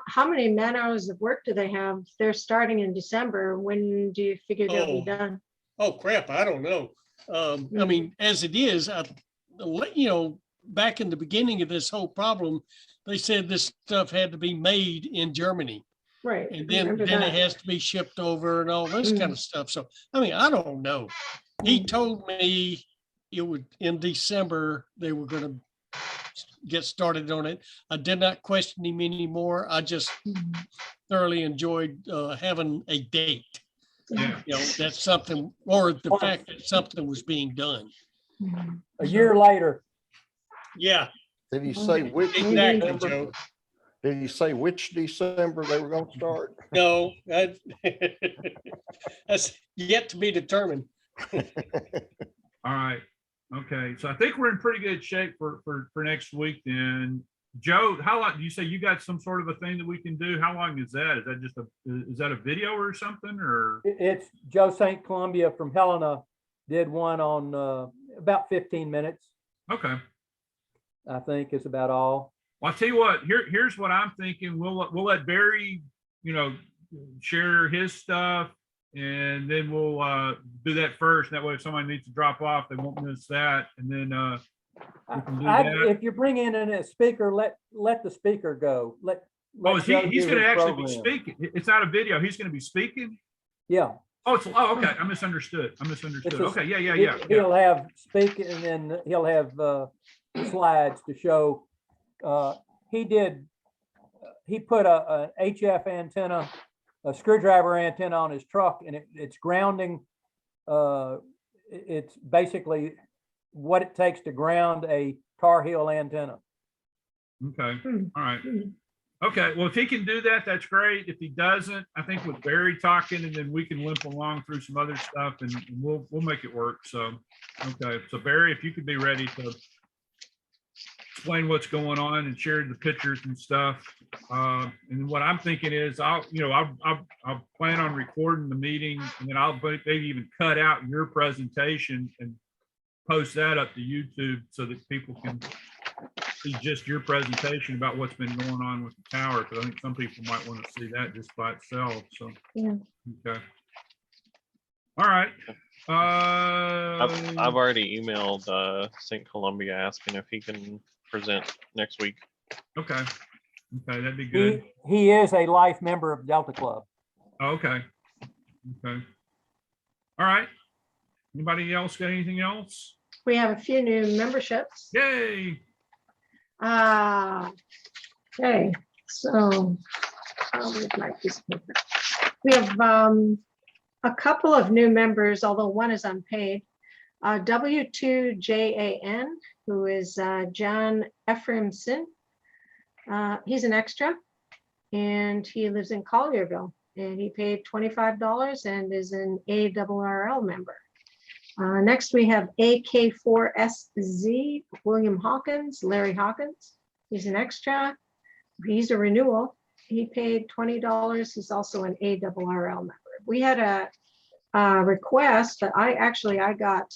how many man hours of work do they have? They're starting in December. When do you figure they'll be Oh. done? Oh, crap, I don't know. I mean, as it is, back in the beginning of this whole problem, they said this stuff had to be made in Germany. Right. And I then remember it that. has to be shipped over and all this kind of stuff. So, I mean, I don't know. He told me it would, in December, they were gonna get started on it. I did not question him anymore. I just thoroughly enjoyed having a date. Yeah. That's something, or the fact that something was being done. A year later. Yeah, Did you say which? exactly, December? Joe. Did you say which December they were going to start? No, that's yet to be determined. All right. Okay. So I think we're in pretty good shape for next week then. Joe, how long do you say you got some sort of a thing that we can do? How long is that? Is that just is that a video or something, or? It's Joe St. Columbia from Helena did one on about 15 minutes, Okay. I think is about all. Well, I'll tell you what, here's what I'm thinking. We'll let Barry, share his stuff, and then we'll do that first. That way, if somebody needs to drop off, they won't miss that. And then we can do that. If you're bringing in a speaker, let the speaker go. Oh, is Joe he's do going to his actually be program. speaking? It's not a video. He's going to be speaking. Yeah. Oh, okay. I misunderstood. It's Okay. Yeah. He'll have speaking, and then he'll have slides to show. He put a HF antenna, a screwdriver antenna on his truck, and it's grounding. It's basically what it takes to ground a Tar Heel antenna. Okay. All right. Okay. Well, if he can do that, that's great. If he doesn't, I think with Barry talking, and then we can limp along through some other stuff, and we'll make it work. So, okay. So Barry, if you could be ready to explained what's going on and shared the pictures and stuff. And what I'm thinking is I'll plan on recording the meeting, and then I'll maybe even cut out your presentation and post that up to YouTube so that people can see just your presentation about what's been going on with the tower. Because I think some people might want to see that just by itself. So, Yeah. okay. All right. I've already emailed St. Columbia asking if he can present next week. Okay. Okay, that'd be good. He is a life member of Delta Club. Okay. Okay. All right. Anybody else got anything else? We have a few new memberships. Yay. Okay, so with my piece of paper. We have a couple of new members, although one is unpaid. W2JAN, who is John Ephraimson. He's an extra, and he lives in Collierville, and he paid $25 and is an ARRL member. Next, we have AK4SZ, William Hawkins, Larry Hawkins. He's an extra. He's a renewal. He paid $20. He's also an ARRL member. We had a request that I got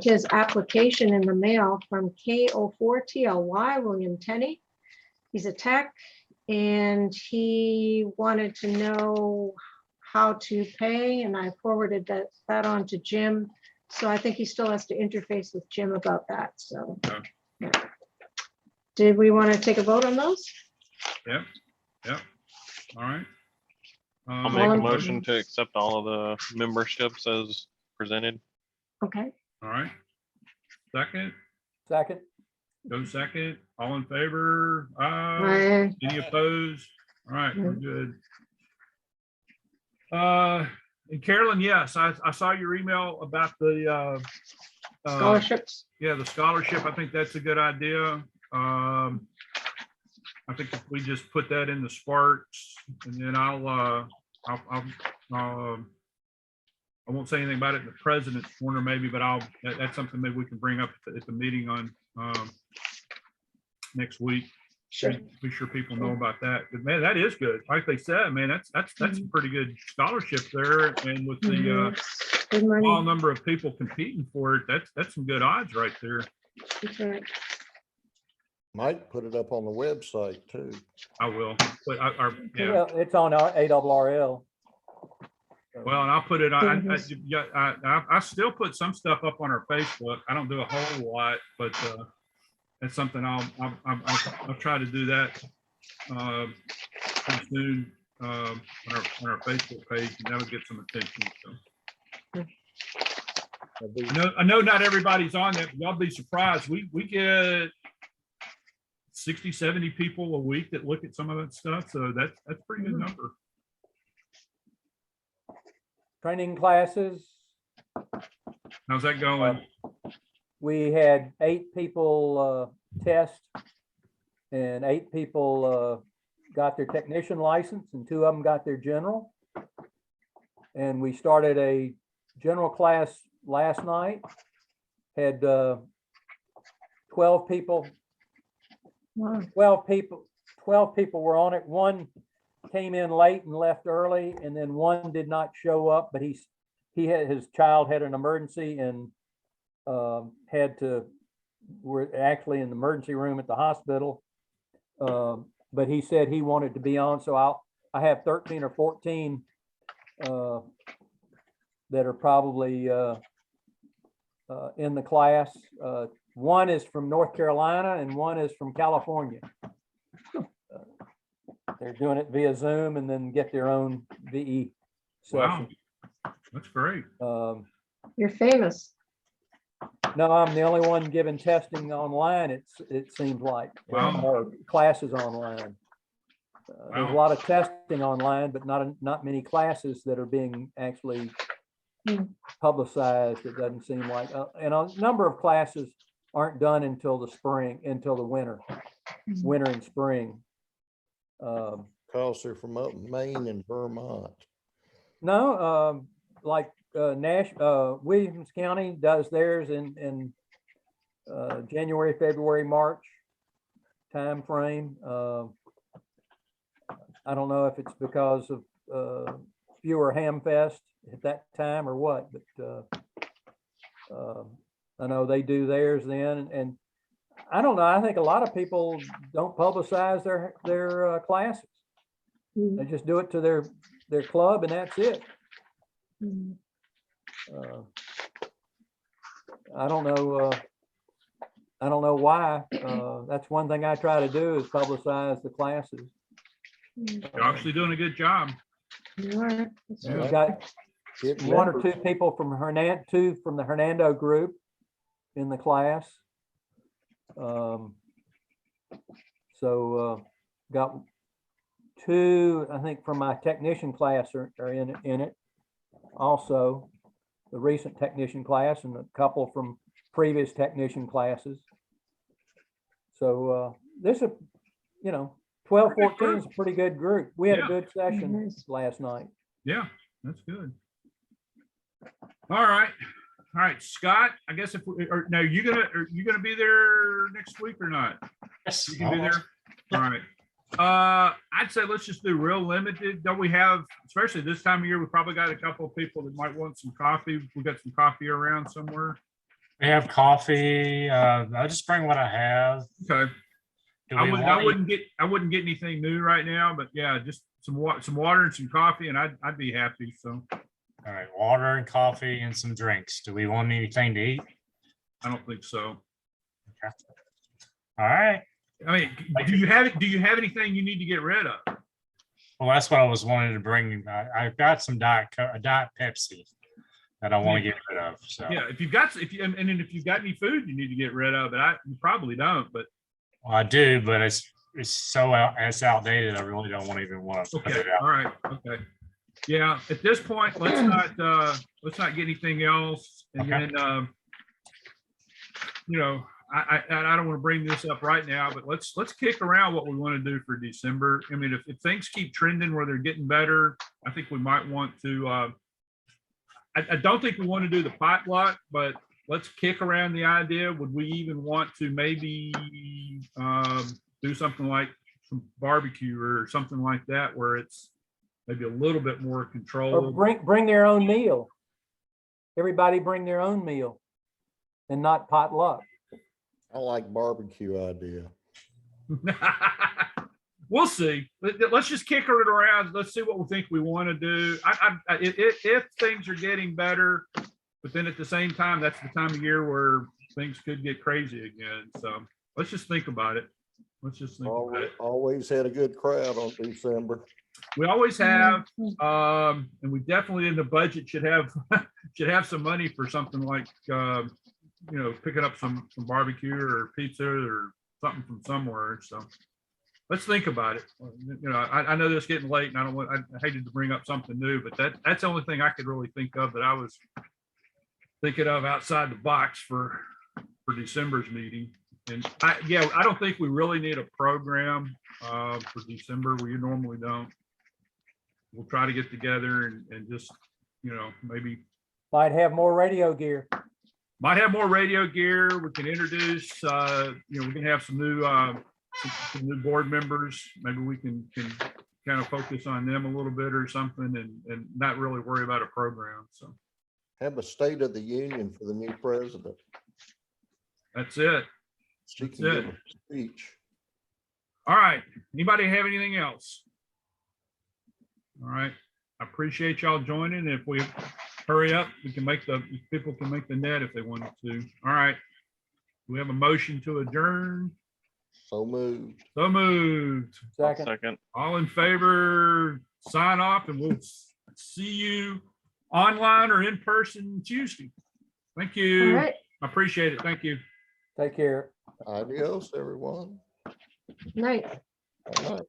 his application in the mail from K04TLY, William Tenney. He's a tech, and he wanted to know how to pay, and I forwarded that on to Jim. So I think he still has to interface with Jim about that. So, yeah. Did we want to take a vote on those? Yep. Yep. All right. I'll make a motion to accept all of the memberships as presented. Okay. All right. Second. Second. Go second. All in favor? Aye. Any opposed? All right, we're good. And Carolyn, yes, I saw your email about the Scholarships. yeah, the scholarship. I think that's a good idea. I think if we just put that in the Sparks, and then I won't say anything about it in the president's corner maybe, but that's something maybe we can bring up at the meeting on next week. Sure. Be sure people know about that. But man, that is good. Like they said, man, that's a pretty good scholarship there. And with the Good money. small number of people competing for it, that's some good odds right there. That's right. Might put it up on the website too. I will. But Yeah, it's on our ARRL. well, and I'll put it on. I still put some stuff up on our Facebook. I don't do a whole lot, but that's something I'll try to do that pretty soon on our Facebook page, and that'll get some attention. So. I know not everybody's on that, but y'all be surprised. We get 60, 70 people a week that look at some of that stuff. So that's a pretty good number. Training classes. How's that going? We had 8 people test, and 8 people got their technician license, and 2 of them got their general. And we started a general class last night. Had 12 people. Wow. 12 people were on it. 1 came in late and left early, and then 1 did not show up, but his child had an emergency and we're actually in the emergency room at the hospital. But he said he wanted to be on, so I have 13 or 14 that are probably in the class. 1 is from North Carolina and 1 is from California. They're doing it via Zoom and then get their own VE session. Wow, that's great. You're famous. No, I'm the only one giving testing online. It seems like, Wow. or classes online. There's a lot of testing online, but not many classes that are being actually publicized. It doesn't seem like, and a number of classes aren't done until the spring, until the winter and spring. Cause they're from up in Maine and Vermont. No, like Williams County does theirs in January, February, March timeframe. I don't know if it's because of fewer ham fest at that time or what, but I know they do theirs then, and I don't know. I think a lot of people don't publicize their classes. They just do it to their club, and that's it. I don't know. I don't know why. That's one thing I try to do is publicize the classes. You're obviously doing a good job. You are. We've got Get one or members. two people from two from the Hernando group in the class. Got two, I think, from my technician class are in it. Also, the recent technician class and a couple from previous technician classes. So this is, 12, 14 is a pretty good group. We had a Yeah. good session Nice. last night. Yeah, that's good. All right. All right, Scott, I guess if we, or no, are you gonna be there next week or not? Yes. You can be there? All right. I'd say let's just do real limited. Don't we have, especially this time of year, we probably got a couple of people that might want some coffee. We got some coffee around somewhere. We have coffee. I'll just bring what I have. Okay. Do I we wouldn't want get anything new right now, but yeah, just some water and some coffee and I'd be happy. So all right, water and coffee and some drinks. Do we want anything to eat? I don't think so. All right. I mean, do you have anything you need to get rid of? Well, that's what I was wanting to bring. I've got some Diet Pepsi that I want to get rid of. So Yeah, if you've got any food you need to get rid of, but you probably don't, but well, I do, but it's it's outdated. I really don't want to even want to put okay, it out. all right, okay. Yeah, at this point, let's not get anything else. And Okay. then I don't want to bring this up right now, but let's kick around what we want to do for December. I mean, if things keep trending where they're getting better, I think we might want to I don't think we want to do the potluck, but let's kick around the idea. Would we even want to maybe do something like some barbecue or something like that, where it's maybe a little bit more Or controlled? bring their own meal. Everybody bring their own meal and not potluck. I like barbecue idea. We'll see. Let's just kick it around. Let's see what we think we want to do. If things are getting better, but then at the same time, that's the time of year where things could get crazy again. So let's just think about it. Let's just think about it. Always had a good crowd on December. We always have, and we definitely in the budget should have some money for something like picking up some barbecue or pizza or something from somewhere. So let's think about it. I know this is getting late, and I hated to bring up something new, but that's the only thing I could really think of that I was thinking of outside the box for December's meeting. And I don't think we really need a program for December. We normally don't. We'll try to get together and just, maybe Might have more radio gear. might have more radio gear. We can introduce, we can have some new board members. Maybe we can kind of focus on them a little bit or something and not really worry about a program. So Have a State of the Union for the new president. that's it. She That's can give it. a speech. All right. Anybody have anything else? All right. I appreciate y'all joining. If we hurry up, people can make the net if they wanted to. All right. We have a motion to adjourn. So moved. So moved. Second. Second. All in favor, sign off, and we'll see you online or in person Tuesday. Thank All you. right. I appreciate it. Thank you. Take care. Adios, everyone. Night. All right.